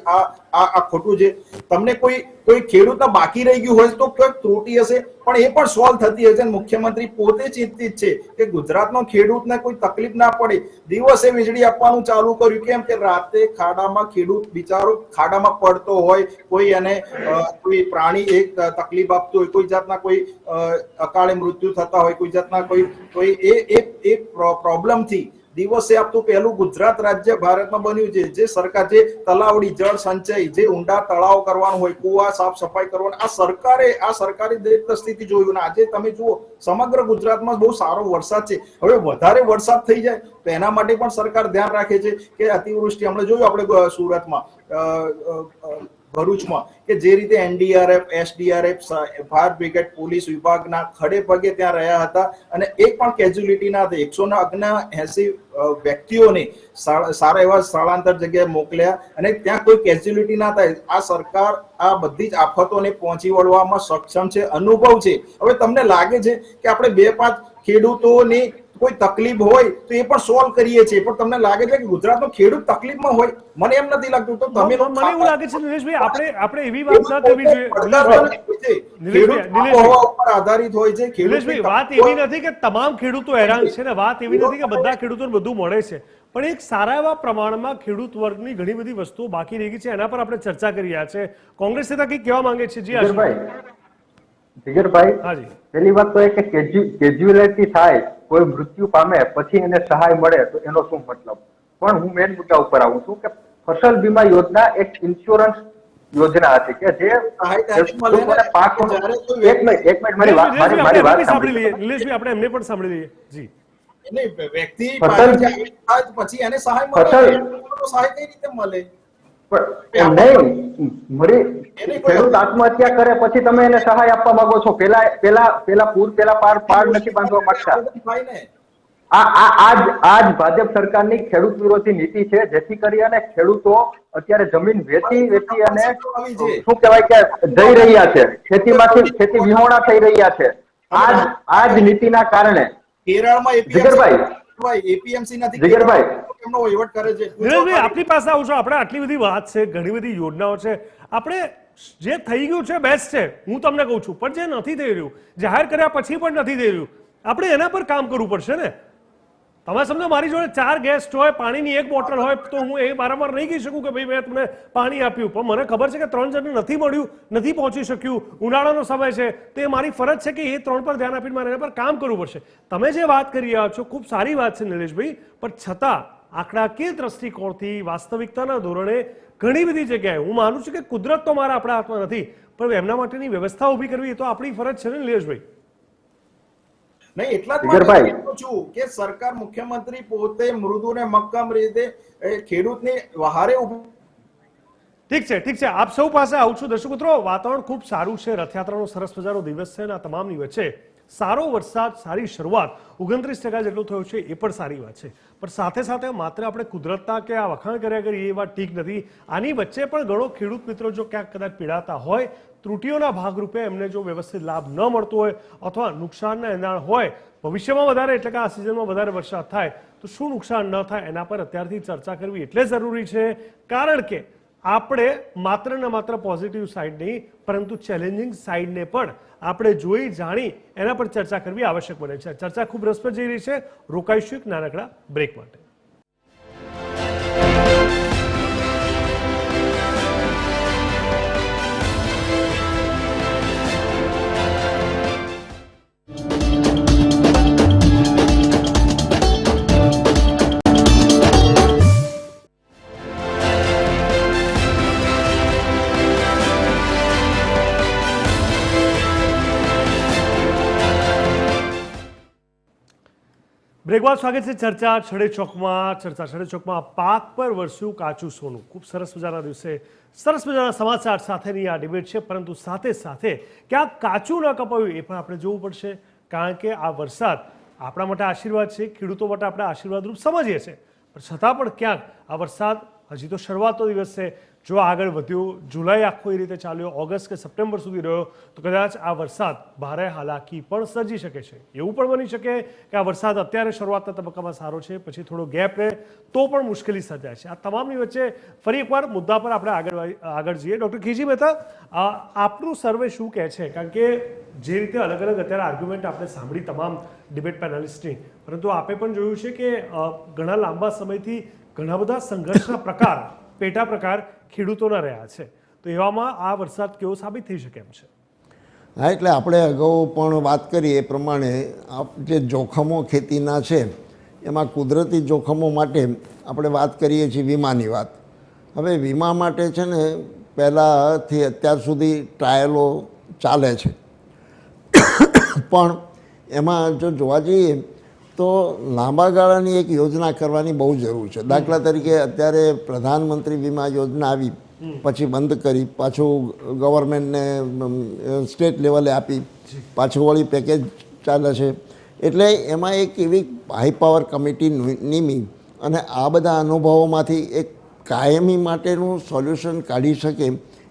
આ ખોટું છે, તમને કોઈ ખેડૂતના બાકી રહી ગયું હોય તો કોઈક ત્રુટી હશે પણ એ પણ સોલ્વ થતી હશે. મુખ્યમંત્રી પોતે ચિંતિત છે કે ગુજરાતનો ખેડૂતને કોઈ તકલીફ ના પડે. દિવસે વીજળી આપવાનું ચાલુ કર્યું, કેમ કે રાતે ખાડામાં ખેડૂત બિચારો ખાડામાં પડતો હોય, કોઈ એને કોઈ પ્રાણી એક તકલીફ આપતું હોય, કોઈ જાતના કોઈ અકાળે મૃત્યુ થતા હોય, કોઈ જાતના કોઈ એ પ્રોબ્લેમથી દિવસે આપતું પહેલું ગુજરાત રાજ્ય ભારતમાં બન્યું છે જે સરકાર, જે તલાવડી જળ સંચય, જે ઊંડા તળાવ કરવાનું હોય, કુવા સાફ સફાઈ કરવાનું, આ સરકારે દ્રષ્ટિથી જોયું. આજે તમે જુઓ સમગ્ર ગુજરાતમાં બહુ સારો વરસાદ છે. હવે વધારે વરસાદ થઈ જાય તો એના માટે પણ સરકાર ધ્યાન રાખે છે કે અતિવૃષ્ટિ, આપણે જોયું આપણે સુરતમાં, ભરૂચમાં, કે જે રીતે NDRF, SDRF, fire brigade, police વિભાગના ખડે પગે ત્યાં રહ્યા હતા અને એક પણ કેઝ્યુલિટી ના થઈ. 179 વ્યક્તિઓને સારા એવા સ્થળાંતર જગ્યાએ મોકલ્યા અને ત્યાં કોઈ કેઝ્યુલિટી ના થાય. આ સરકાર આ બધી જ આફતોને પહોંચી વળવામાં સક્ષમ છે, અનુભવ છે. હવે તમને લાગે છે કે આપણે 2-5 ખેડૂતોની કોઈ તકલીફ હોય તો એ પણ સોલ્વ કરીએ છીએ, પણ તમને લાગે છે કે ગુજરાતનો ખેડૂત તકલીફમાં હોય? મને એમ નથી લાગતું. તો તમે, મને એવું લાગે છે નિલેશભાઈ, આપણે એવી વાત ના કરવી જોઈએ. નિલેશભાઈ ઉપર આધારિત હોય છે. નિલેશભાઈ, વાત એવી નથી કે તમામ ખેડૂતો હેરાન છે ને વાત એવી નથી કે બધા ખેડૂતોને બધું મળે છે, પણ એક સારા એવા પ્રમાણમાં ખેડૂત વર્ગની ઘણી બધી વસ્તુઓ બાકી રહી ગઈ છે, એના પર આપણે ચર્ચા કરી રહ્યા છે. કોંગ્રેસ નેતા કંઈક કહેવા માંગે છે. જી જીગરભાઈ, હાજી. પહેલી વાત તો એ કે કેઝ્યુઅલિટી થાય, કોઈ મૃત્યુ પામે પછી એને સહાય મળે તો એનો શું મતલબ? પણ હું મેન મુદ્દા ઉપર આવું છું કે ફસલ બીમા યોજના એક ઇન્સ્યોરન્સ યોજના હતી કે જે મારી વાત સાંભળી લઈએ નિલેશભાઈ, આપણે એમને પણ સાંભળી લઈએ. જી. વ્યક્તિ પછી એને સહાય મળે, સહાય કઈ રીતે મળે? ખેડૂત આત્મહત્યા કરે પછી તમે એને સહાય આપવા માંગો છો? પેલા પૂર પાર નથી બાંધવા માંગતા. આજ ભાજપ સરકારની ખેડૂત વિરોધી નીતિ છે, જેથી કરી અને ખેડૂતો અત્યારે જમીન વેચી અને શું કહેવાય કે જઈ રહ્યા છે, ખેતી વિહોણા થઈ રહ્યા છે. આજ નીતિના કારણે કેરળમાં એપીએમસી નથી, જીગરભાઈ એમનો વહીવટ કરે છે. નિલેશભાઈ, આપની પાસે આવું છું, આપણે આટલી બધી વાત છે, ઘણી બધી યોજનાઓ છે, આપણે જે થઈ ગયું છે બેસ્ટ છે, હું તમને કહું છું, પણ જે નથી થઈ રહ્યું, જાહેર કર્યા પછી પણ નથી થઈ રહ્યું, આપણે એના પર કામ કરવું પડશે ને. તમે સમજો મારી જોડે 4 ગેસ્ટ હોય, પાણીની 1 બોટલ હોય, તો હું એ વારંવાર નહીં કહી શકું કે ભાઈ મેં તમને પાણી આપ્યું, પણ મને ખબર છે કે 3 જણને નથી મળ્યું, નથી પહોંચી શક્યું, ઉનાળાનો સમય છે, તો એ મારી ફરજ છે કે એ 3 પર ધ્યાન આપીને મારે એના પર કામ કરવું પડશે. તમે જે વાત કરી રહ્યા છો ખૂબ સારી વાત છે નિલેશભાઈ, પણ છતાં આંકડાકીય દ્રષ્ટિકોણથી વાસ્તવિકતાના ધોરણે ઘણી બધી જગ્યાએ હું માનું છું કે કુદરત તો મારા આપણા હાથમાં નથી, પણ એમના માટેની વ્યવસ્થા ઊભી કરવી એ તો આપણી ફરજ છે ને નિલેશભાઈ. નહીં, એટલા જ માટે કહું છું કે સરકાર, મુખ્યમંત્રી પોતે મૃદુ ને મક્કમ રીતે ખેડૂતની વહારે ઉભું. ઠીક છે. આપ સૌ પાસે આવું છું. દર્શક મિત્રો, વાતાવરણ ખૂબ સારું છે, રથયાત્રાનો સરસ મજાનો દિવસ છે અને આ તમામની વચ્ચે સારો વરસાદ, સારી શરૂઆત 29% જેટલો થયો છે એ પણ સારી વાત છે. પણ સાથે સાથે માત્ર આપણે કુદરતના કે આ વખાણ કર્યા કરીએ એ વાત ઠીક નથી. આની વચ્ચે પણ ઘણો ખેડૂત મિત્રો જો ક્યાંક કદાચ પીડાતા હોય, ત્રુટીઓના ભાગરૂપે એમને જો વ્યવસ્થિત લાભ ન મળતો હોય અથવા નુકસાનના એંધાણ હોય, ભવિષ્યમાં વધારે એટલે કે આ સિઝનમાં વધારે વરસાદ થાય તો શું નુકસાન ન થાય એના પર અત્યારથી ચર્ચા કરવી એટલે જરૂરી છે. કારણ કે આપણે માત્ર ને માત્ર પોઝિટિવ સાઈડ નહીં પરંતુ ચેલેન્જિંગ સાઈડને પણ આપણે જોઈ જાણી એના પર ચર્ચા કરવી આવશ્યક બને છે. ચર્ચા ખૂબ રસપ્રદ જઈ રહી છે. રોકાઈશું એક નાનકડા બ્રેક માટે. બ્રેક બાદ સ્વાગત છે ચર્ચા છડે ચોકમાં. ચર્ચા છડે ચોકમાં પાક પર વરસ્યું કાચું સોનું. ખૂબ સરસ મજાના દિવસે સરસ મજાના સમાચાર સાથેની આ ડિબેટ છે. પરંતુ સાથે સાથે ક્યાંક કાચું ન કપાયું એ પણ આપણે જોવું પડશે. કારણ કે આ વરસાદ આપણા માટે આશીર્વાદ છે, ખેડૂતો માટે આપણે આશીર્વાદરૂપ સમજીએ છીએ. પણ છતાં પણ ક્યાંક આ વરસાદ હજી તો શરૂઆતનો દિવસ છે. જો આગળ વધ્યો, જુલાઈ આખો એ રીતે ચાલ્યો, ઓગસ્ટ કે સપ્ટેમ્બર સુધી રહ્યો તો કદાચ આ વરસાદ ભારે હાલાકી પણ સર્જી શકે છે. એવું પણ બની શકે કે આ વરસાદ અત્યારે શરૂઆતના તબક્કામાં સારો છે, પછી થોડો ગેપ રહે તો પણ મુશ્કેલી સર્જાય છે. આ તમામની વચ્ચે ફરી એકવાર મુદ્દા પર આપણે આગળ જઈએ. ડૉક્ટર કેજી મહેતા, આપનું સર્વે શું કહે છે? કારણ કે જે રીતે અલગ અલગ અત્યારે આર્ગ્યુમેન્ટ આપણે સાંભળી તમામ ડિબેટ પેનલિસ્ટની, પરંતુ આપે પણ જોયું છે કે ઘણા લાંબા સમયથી ઘણા બધા સંઘર્ષના પ્રકાર, પેટા પ્રકાર ખેડૂતોના રહ્યા છે. તો એવામાં આ વરસાદ કેવો સાબિત થઈ શકે એમ છે? હા, એટલે આપણે અગાઉ પણ વાત કરી એ પ્રમાણે જે જોખમો ખેતીના છે એમાં કુદરતી જોખમો માટે આપણે વાત કરીએ છીએ વીમાની વાત. હવે વીમા માટે છે ને પહેલાંથી અત્યાર સુધી ટ્રાયલો ચાલે છે, પણ એમાં જો જોવા જઈએ તો લાંબા ગાળાની એક યોજના કરવાની બહુ જરૂર છે. દાખલા તરીકે અત્યારે પ્રધાનમંત્રી વીમા યોજના આવી, પછી બંધ કરી, પાછું ગવર્મેન્ટને સ્ટેટ લેવલે આપી, પાછું વળી પેકેજ ચાલે છે. એટલે એમાં એક એવી હાઈ પાવર કમિટી નિમી અને આ બધા અનુભવોમાંથી એક કાયમી માટેનું સોલ્યુશન કાઢી શકે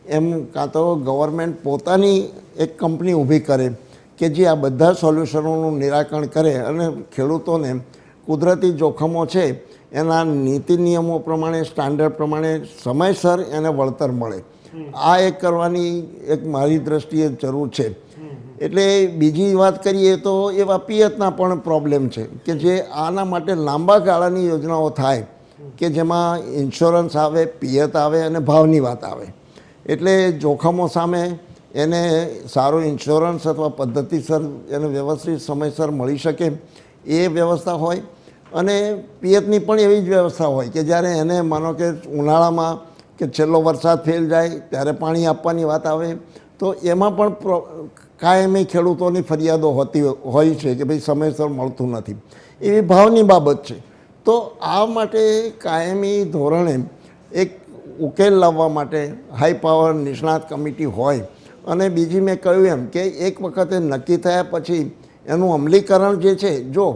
એમ કાં તો ગવર્મેન્ટ પોતાની એક કંપની ઊભી કરે કે જે આ બધા સોલ્યુશનોનું નિરાકરણ કરે અને ખેડૂતોને કુદરતી જોખમો છે એના નીતિ નિયમો પ્રમાણે, સ્ટાન્ડર્ડ પ્રમાણે સમયસર એને વળતર મળે. આ એક કરવાની એક મારી દ્રષ્ટિએ જરૂર છે. એટલે બીજી વાત કરીએ તો એવા પિયતના પણ પ્રોબ્લેમ છે કે જે આના માટે લાંબા ગાળાની યોજનાઓ થાય કે જેમાં ઇન્સ્યોરન્સ આવે, પિયત આવે અને ભાવની વાત આવે. એટલે જોખમો સામે એને સારો ઇન્સ્યોરન્સ અથવા પદ્ધતિસર એને વ્યવસ્થિત સમયસર મળી શકે એ વ્યવસ્થા હોય અને પિયતની પણ એવી જ વ્યવસ્થા હોય કે જ્યારે એને માનો કે ઉનાળામાં કે છેલ્લો વરસાદ ફેલ જાય ત્યારે પાણી આપવાની વાત આવે તો એમાં પણ કાયમી ખેડૂતોની ફરિયાદો હોતી હોય છે કે ભાઈ સમયસર મળતું નથી. એવી ભાવની બાબત છે. તો આ માટે કાયમી ધોરણે એક ઉકેલ લાવવા માટે હાઈ પાવર નિષ્ણાત કમિટી હોય. અને બીજી મેં કહ્યું એમ કે એક વખતે નક્કી થયા પછી એનું અમલીકરણ જે છે, જો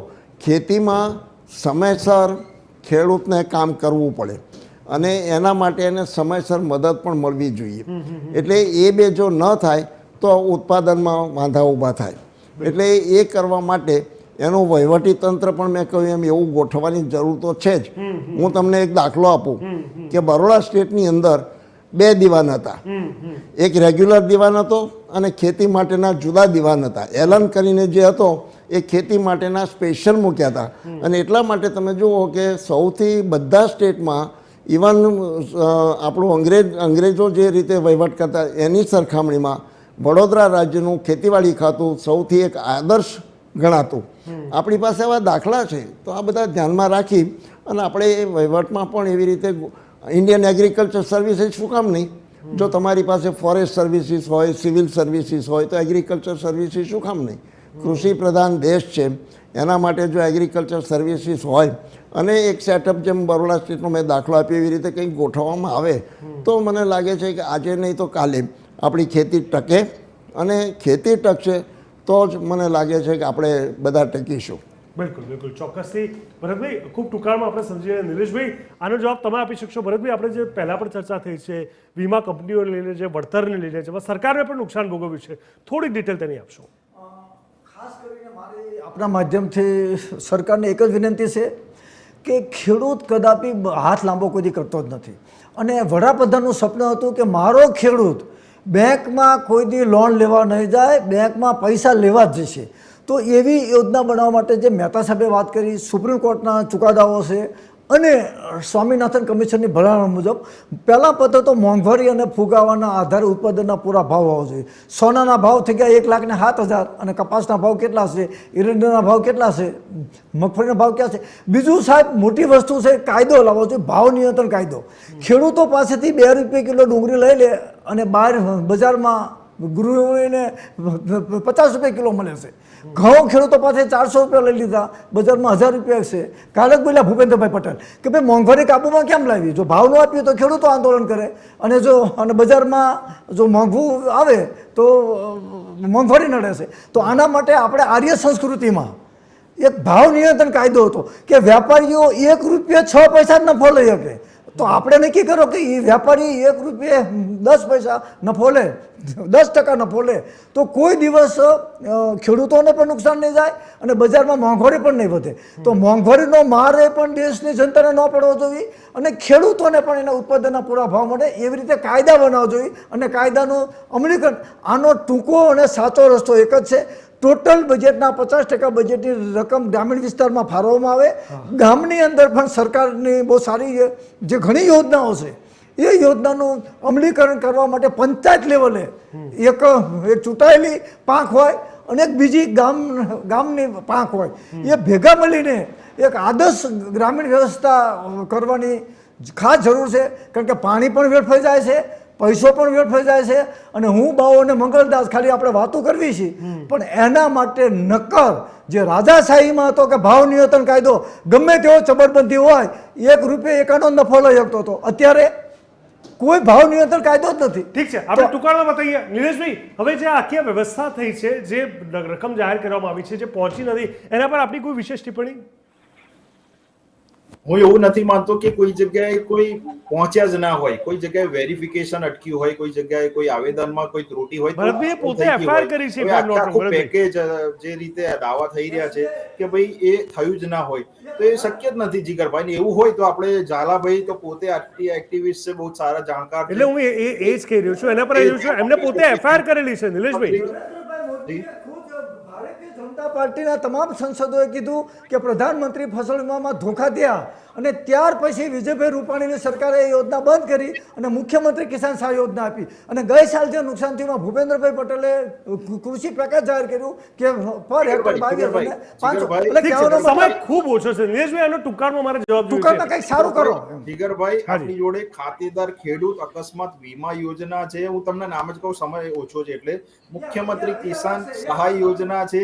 ખેતીમાં સમયસર ખેડૂતને કામ કરવું પડે અને એના માટે એને સમયસર મદદ પણ મળવી જોઈએ. એટલે એ બે જો ન થાય તો ઉત્પાદનમાં વાંધા ઊભા થાય. એટલે એ કરવા માટે એનું વહીવટી તંત્ર પણ મેં કહ્યું એમ એવું ગોઠવવાની જરૂર તો છે જ. હું તમને એક દાખલો આપું કે બરોડા સ્ટેટની અંદર 2 દિવાન હતા. એક રેગ્યુલર દિવાન હતો અને ખેતી માટેના જુદા દિવાન હતા. એલન કરીને જે હતો એ ખેતી માટેના સ્પેશિયલ મૂક્યા હતા. અને એટલા માટે તમે જુઓ કે સૌથી બધા સ્ટેટમાં ઇવન આપણું અંગ્રેજો જે રીતે વહીવટ કરતા એની સરખામણીમાં વડોદરા રાજ્યનું ખેતીવાડી ખાતું સૌથી એક આદર્શ ગણાતું. આપણી પાસે આવા દાખલા છે. તો આ બધા ધ્યાનમાં રાખી અને આપણે વહીવટમાં પણ એવી રીતે ઇન્ડિયન એગ્રીકલ્ચર સર્વિસીસ શું કામ નહીં? જો તમારી પાસે ફોરેસ્ટ સર્વિસીસ હોય, સિવિલ સર્વિસીસ હોય તો એગ્રીકલ્ચર સર્વિસીસ શું કામ નહીં? કૃષિ પ્રધાન દેશ છે, એના માટે જો એગ્રીકલ્ચર સર્વિસીસ હોય અને એક સેટઅપ જેમ બરોડા સ્ટેટનો મેં દાખલો આપ્યો એવી રીતે કંઈક ગોઠવવામાં આવે તો મને લાગે છે કે આજે નહીં તો કાલે આપણી ખેતી ટકે અને ખેતી ટકશે તો જ મને લાગે છે કે આપણે બધા ટકીશું. બિલકુલ બિલકુલ ચોક્કસથી ભરતભાઈ ખૂબ ટૂંકાણમાં આપણે સમજીએ. નિલેશભાઈ આનો જવાબ તમે આપી શકશો. ભરતભાઈ આપણે જે પહેલાં પણ ચર્ચા થઈ છે વીમા કંપનીઓને લઈને જે વળતરને લઈને છે સરકારને પણ નુકસાન ભોગવ્યું છે, થોડીક ડિટેલ તેની આપશો. ખાસ કરીને મારી આપણા માધ્યમથી સરકારને એક જ વિનંતી છે કે ખેડૂત કદાપી હાથ લાંબો કોઈ કરતો જ નથી. અને વડાપ્રધાનનું સપનું હતું કે મારો ખેડૂત બેંકમાં કોઈ દી લોન લેવા નહીં જાય, બેંકમાં પૈસા લેવા જ જશે. તો એવી યોજના બનાવવા માટે જે મહેતા સાહેબે વાત કરી, સુપ્રીમ કોર્ટના ચુકાદાઓ છે અને સ્વામિનાથન કમિશનની ભલામણ મુજબ પહેલાં પત્ર તો મોંઘવારી અને ફુગાવાના આધારે ઉત્પાદનના પૂરા ભાવ હોવા જોઈએ. સોનાના ભાવ થઈ ગયા 1,07,000 અને કપાસના ભાવ કેટલા છે, એરંડાના ભાવ કેટલા છે, મગફળીના ભાવ ક્યાં છે. બીજું સાહેબ મોટી વસ્તુ છે કાયદો લાવવો જોઈએ, ભાવ નિયંત્રણ કાયદો. ખેડૂતો પાસેથી ₹2 કિલો ડુંગળી લઈ લે અને બહાર બજારમાં ગૃહિણીને ₹50 કિલો મળે છે. ઘઉં ખેડૂતો પાસે ₹400 લઈ લીધા, બજારમાં ₹1000 છે. કાલે જ બોલ્યા ભૂપેન્દ્રભાઈ પટેલ કે ભાઈ મોંઘવારી કાબૂમાં કેમ લાવી? જો ભાવ ન આપીએ તો ખેડૂતો આંદોલન કરે અને બજારમાં જો મોંઘું આવે તો મોંઘવારી નડે છે. તો આના માટે આપણે આર્ય સંસ્કૃતિમાં એક ભાવ નિયંત્રણ કાયદો હતો કે વેપારીઓ ₹1 6 નફો લઈ શકે. તો આપણે નક્કી કરો કે એ વેપારી ₹1 નફો લે, 10% નફો લે, તો કોઈ દિવસ ખેડૂતોને પણ નુકસાન નહીં જાય અને બજારમાં મોંઘવારી પણ નહીં વધે. તો મોંઘવારીનો મારે પણ દેશની જનતાને ન પડવો જોઈએ અને ખેડૂતોને પણ એના ઉત્પાદનના પૂરા ભાવ મળે એવી રીતે કાયદા બનાવવા જોઈએ અને કાયદાનું અમલીકરણ. આનો ટૂંકો અને સાચો રસ્તો એક જ છે. ટોટલ બજેટના 50% બજેટની રકમ ગ્રામીણ વિસ્તારમાં ફાળવવામાં આવે. ગામની અંદર પણ સરકારની બહુ સારી જે ઘણી યોજનાઓ છે એ યોજનાનું અમલીકરણ કરવા માટે પંચાયત લેવલે એક ચૂંટાયેલી પાંખ હોય અને એક બીજી ગામની પાંખ હોય, એ ભેગા મળીને એક આદર્શ ગ્રામીણ વ્યવસ્થા કરવાની ખાસ જરૂર છે. કારણ કે પાણી પણ વેડફાઈ જાય છે, પૈસો પણ વેડફાઈ જાય છે અને હું બાવો અને મંગલદાસ ખાલી આપણે વાતો કરવી છે પણ એના માટે નક્કર જે રાજાશાહીમાં હતો કે ભાવ નિયંત્રણ કાયદો ગમે તેવો ચબરબંધી હોય ₹1 નફો લઈ શકતો હતો. અત્યારે કોઈ ભાવ નિયંત્રણ કાયદો જ નથી. ઠીક છે, આપણે ટૂંકાણમાં બતાવીએ. નિલેશભાઈ હવે જે આખી વ્યવસ્થા થઈ છે, જે રકમ જાહેર કરવામાં આવી છે, જે પહોંચી નથી, એના પર આપણી કોઈ વિશેષ ટિપ્પણી? હું એવું નથી માનતો કે કોઈ જગ્યાએ કોઈ પહોંચ્યા જ ના હોય, કોઈ જગ્યાએ વેરિફિકેશન અટક્યું હોય, કોઈ જગ્યાએ કોઈ આવેદનમાં કોઈ ત્રુટી હોય. ભરતભાઈએ પોતે FIR કરી છે. આખું પેકેજ જે રીતે દાવા થઈ રહ્યા છે કે ભાઈ એ થયું જ ના હોય તો એ શક્ય જ નથી જીગરભાઈ. એવું હોય તો આપણે ઝાલાભાઈ તો પોતે એક્ટિવિસ્ટ છે, બહુ સારા જાણકાર છે. એટલે હું એ જ કહી રહ્યો છું, એના પર આવ્યું છું, એમને પોતે FIR કરેલી છે. નિલેશભાઈ, ભારતીય જનતા પાર્ટીના તમામ સંસદોએ કીધું કે પ્રધાનમંત્રી ફસલ વીમામાં ધોખા થયા અને ત્યાર પછી વિજયભાઈ રૂપાણીની સરકારે એ યોજના બંધ કરી અને મુખ્યમંત્રી કિસાન સહાય યોજના આપી. અને ગઈ સાલ જે નુકસાન થયું ભૂપેન્દ્રભાઈ પટેલે કૃષિ પેકેજ જાહેર કર્યું કે પર હેક્ટર 22,500. સમય ખૂબ ઓછો છે. નિલેશભાઈ આનો ટૂંકાણમાં મારે જવાબ જોઈએ. ટૂંકાણમાં કંઈક સારું કરો. જીગરભાઈ, આપણી જોડે ખાતેદાર ખેડૂત અકસ્માત વીમા યોજના છે. હું તમને નામ જ કહું, સમય ઓછો છે એટલે મુખ્યમંત્રી કિસાન સહાય યોજના છે,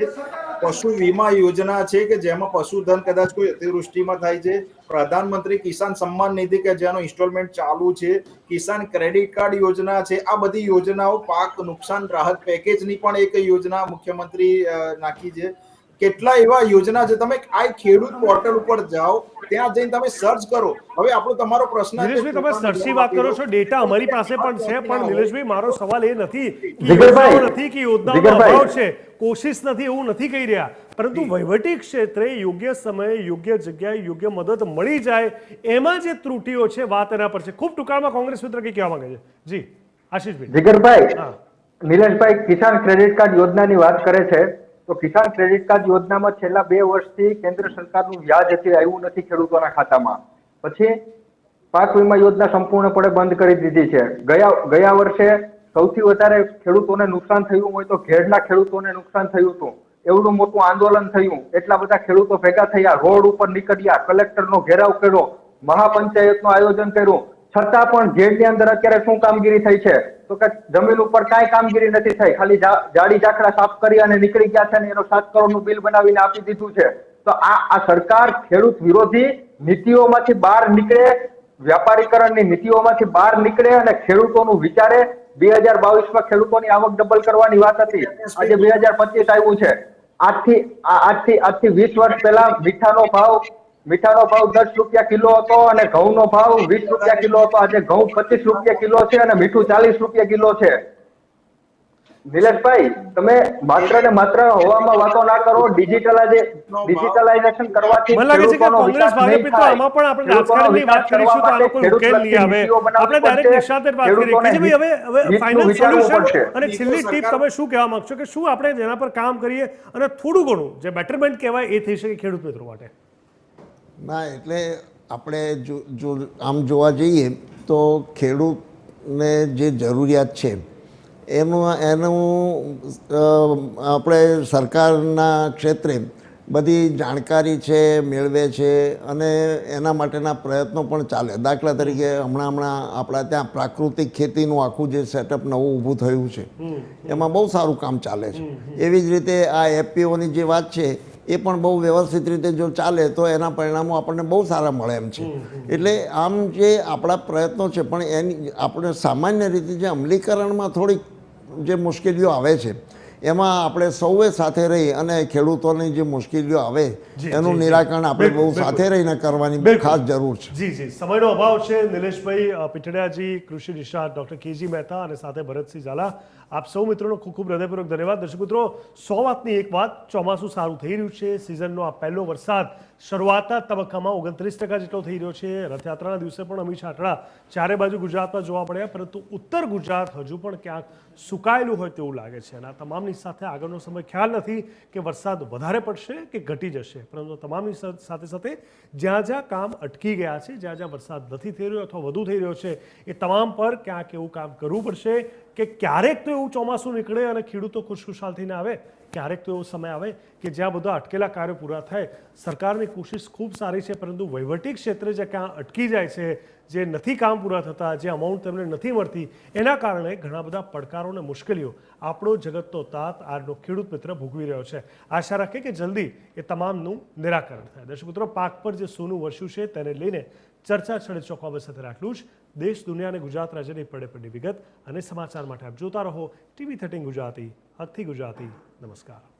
પશુ વીમા યોજના છે કે જેમાં પશુધન કદાચ કોઈ અતિવૃષ્ટિમાં થાય છે, પ્રધાનમંત્રી કિસાન સન્માન નિધિ કે જેનો ઇન્સ્ટોલમેન્ટ ચાલુ છે, કિસાન ક્રેડિટ કાર્ડ યોજના છે. આ બધી યોજનાઓ, પાક નુકસાન રાહત પેકેજની પણ એક યોજના મુખ્યમંત્રી નાખી છે. કેટલા એવા યોજના છે. તમે આ ખેડૂત પોર્ટલ ઉપર જાઓ, ત્યાં જઈને તમે સર્ચ કરો. હવે આપણો તમારો પ્રશ્ન, નિલેશભાઈ તમે સર્ચની વાત કરો છો, ડેટા અમારી પાસે પણ છે, પણ નિલેશભાઈ મારો સવાલ એ નથી કે યોજનાનો અભાવ છે, કોશિશ નથી, એવું નથી કહી રહ્યા, પરંતુ વહીવટી ક્ષેત્રે યોગ્ય સમયે યોગ્ય જગ્યાએ યોગ્ય મદદ મળી જાય એમાં જે ત્રુટીઓ છે, વાત એના પર છે. ખૂબ ટૂંકાણમાં કોંગ્રેસ મિત્ર કઈ કહેવા માંગે છે? જી આશીષભાઈ. જીગરભાઈ, નિલેશભાઈ કિસાન ક્રેડિટ કાર્ડ યોજનાની વાત કરે છે તો કિસાન ક્રેડિટ કાર્ડ યોજનામાં છેલ્લા 2 વર્ષથી કેન્દ્ર સરકારનું વ્યાજ હજી આવ્યું નથી ખેડૂતોના ખાતામાં. પછી પાક વીમા યોજના સંપૂર્ણપણે બંધ કરી દીધી છે. ગયા વર્ષે સૌથી વધારે ખેડૂતોને નુકસાન થયું હોય તો ઘેડના ખેડૂતોને નુકસાન થયું હતું. એવડું મોટું આંદોલન થયું, એટલા બધા ખેડૂતો ભેગા થયા, રોડ ઉપર નીકળ્યા, કલેક્ટરનો ઘેરાવ કર્યો, મહાપંચાયતનું આયોજન કર્યું, છતાં પણ જેલની અંદર અત્યારે શું કામગીરી થઈ છે તો કે જમીન ઉપર કાંઈ કામગીરી નથી થઈ. ખાલી જાડી ઝાકડા સાફ કરી અને નીકળી ગયા છે અને એનો 7 કરોડનું બિલ બનાવીને આપી દીધું છે. તો આ સરકાર ખેડૂત વિરોધી નીતિઓમાંથી બહાર નીકળે, વ્યાપારીકરણની નીતિઓમાંથી બહાર નીકળે અને ખેડૂતોનું વિચારે. 2022માં ખેડૂતોની આવક ડબલ કરવાની વાત હતી, આજે 2025 આવ્યું છે. આજથી 20 વર્ષ પહેલા મીઠાનો ભાવ 10 રૂપિયા કિલો હતો અને ઘઉંનો ભાવ 20 રૂપિયા કિલો હતો. આજે ઘઉં 25 રૂપિયા કિલો છે અને મીઠું 40 રૂપિયા કિલો છે. નિલેશભાઈ, તમે માત્ર ને માત્ર હવામાં વાતો ના કરો. ડિજિટલાઇઝેશન કરવાથી મને લાગે છે કે ખેડૂતોનો કોંગ્રેસ વિકાસ નહીં ભાજપ તો થાય. આમાં પણ આપણે ખેડૂતોનો રાજકારણની વાત વિકાસ કરીશું તો કરવા આનો કોઈ માટે ઉકેલ નહીં આવે. નીતિઓ બનાવવી આપણે ડાયરેક્ટ પડશે. નિશાંતે વાત કરીએ કે ભાઈ હવે ફાઇનલ વિચારવું સોલ્યુશન પડશે. અને છેલ્લી ટીપ તમે શું કહેવા માંગશો કે શું આપણે જેના પર કામ કરીએ અને થોડું ઘણું જે બેટરમેન્ટ કહેવાય એ થઈ શકે ખેડૂત મિત્રો માટે? ના, એટલે આપણે જો આમ જોવા જઈએ તો ખેડૂતને જે જરૂરિયાત છે એનું આપણે સરકારના ક્ષેત્રે બધી જાણકારી છે, મેળવે છે અને એના માટેના પ્રયત્નો પણ ચાલે. દાખલા તરીકે હમણાં આપણા ત્યાં પ્રાકૃતિક ખેતીનું આખું જે સેટઅપ નવું ઊભું થયું છે એમાં બહુ સારું કામ ચાલે છે. એવી જ રીતે આ એફપીઓની જે વાત છે એ પણ બહુ વ્યવસ્થિત રીતે જો ચાલે તો એના પરિણામો આપણને બહુ સારા મળે એમ છે. એટલે આમ જે આપણા પ્રયત્નો છે પણ એની આપણે સામાન્ય રીતે જે અમલીકરણમાં થોડીક જે મુશ્કેલીઓ આવે છે એમાં આપણે સૌએ સાથે રહી અને ખેડૂતોની જે મુશ્કેલીઓ આવે એનું નિરાકરણ આપણે બહુ સાથે રહીને કરવાની ખાસ જરૂર છે. જી જી, સમયનો અભાવ છે. નિલેશભાઈ પીટડિયાજી, કૃષિ નિષ્ણાત ડોક્ટર કેજી મહેતા અને સાથે ભરતસિંહ ઝાલા, આપ સૌ મિત્રોનો ખૂબ ખૂબ હૃદયપૂર્વક ધન્યવાદ. દર્શક મિત્રો, 100 વાતની એક વાત, ચોમાસું સારું થઈ રહ્યું છે. સિઝનનો આ પહેલો વરસાદ શરૂઆતના તબક્કામાં 29% જેટલો થઈ રહ્યો છે. રથયાત્રાના દિવસે પણ અમી છાંટણા ચારે બાજુ ગુજરાતમાં જોવા મળ્યા, પરંતુ ઉત્તર ગુજરાત હજુ પણ ક્યાંક સુકાયેલું હોય તેવું લાગે છે. અને આ તમામની સાથે આગળનો સમય ખ્યાલ નથી કે વરસાદ વધારે પડશે કે ઘટી જશે, પરંતુ તમામની સાથે સાથે જ્યાં જ્યાં કામ અટકી ગયા છે, જ્યાં જ્યાં વરસાદ નથી થઈ રહ્યો અથવા વધુ થઈ રહ્યો છે, એ તમામ પર ક્યાંક એવું કામ કરવું પડશે કે ક્યારેક તો એવું ચોમાસું નીકળે અને ખેડૂતો ખુશખુશાલ થઈને આવે. ક્યારેક તો એવો સમય આવે કે જ્યાં બધા અટકેલા કાર્યો પૂરા થાય. સરકારની કોશિશ ખૂબ સારી છે, પરંતુ વહીવટી ક્ષેત્રે જે ક્યાં અટકી જાય છે, જે નથી કામ પૂરા થતા, જે અમાઉન્ટ તેમને નથી મળતી, એના કારણે ઘણા બધા પડકારો અને મુશ્કેલીઓ આપણો જગતનો તાત આજનો ખેડૂત મિત્ર ભોગવી રહ્યો છે. આશા રાખે કે જલ્દી એ તમામનું નિરાકરણ થાય. દર્શક મિત્રો, પાક પર જે સોનું વરસ્યું છે તેને લઈને ચર્ચા છડે ચોંકાવવા સાથે આટલું જ. દેશ, દુનિયા અને ગુજરાત રાજ્યની પડે પડની વિગત અને સમાચાર માટે આપ જોતા રહો TV13 ગુજરાતી, હકથી ગુજરાતી. નમસ્કાર.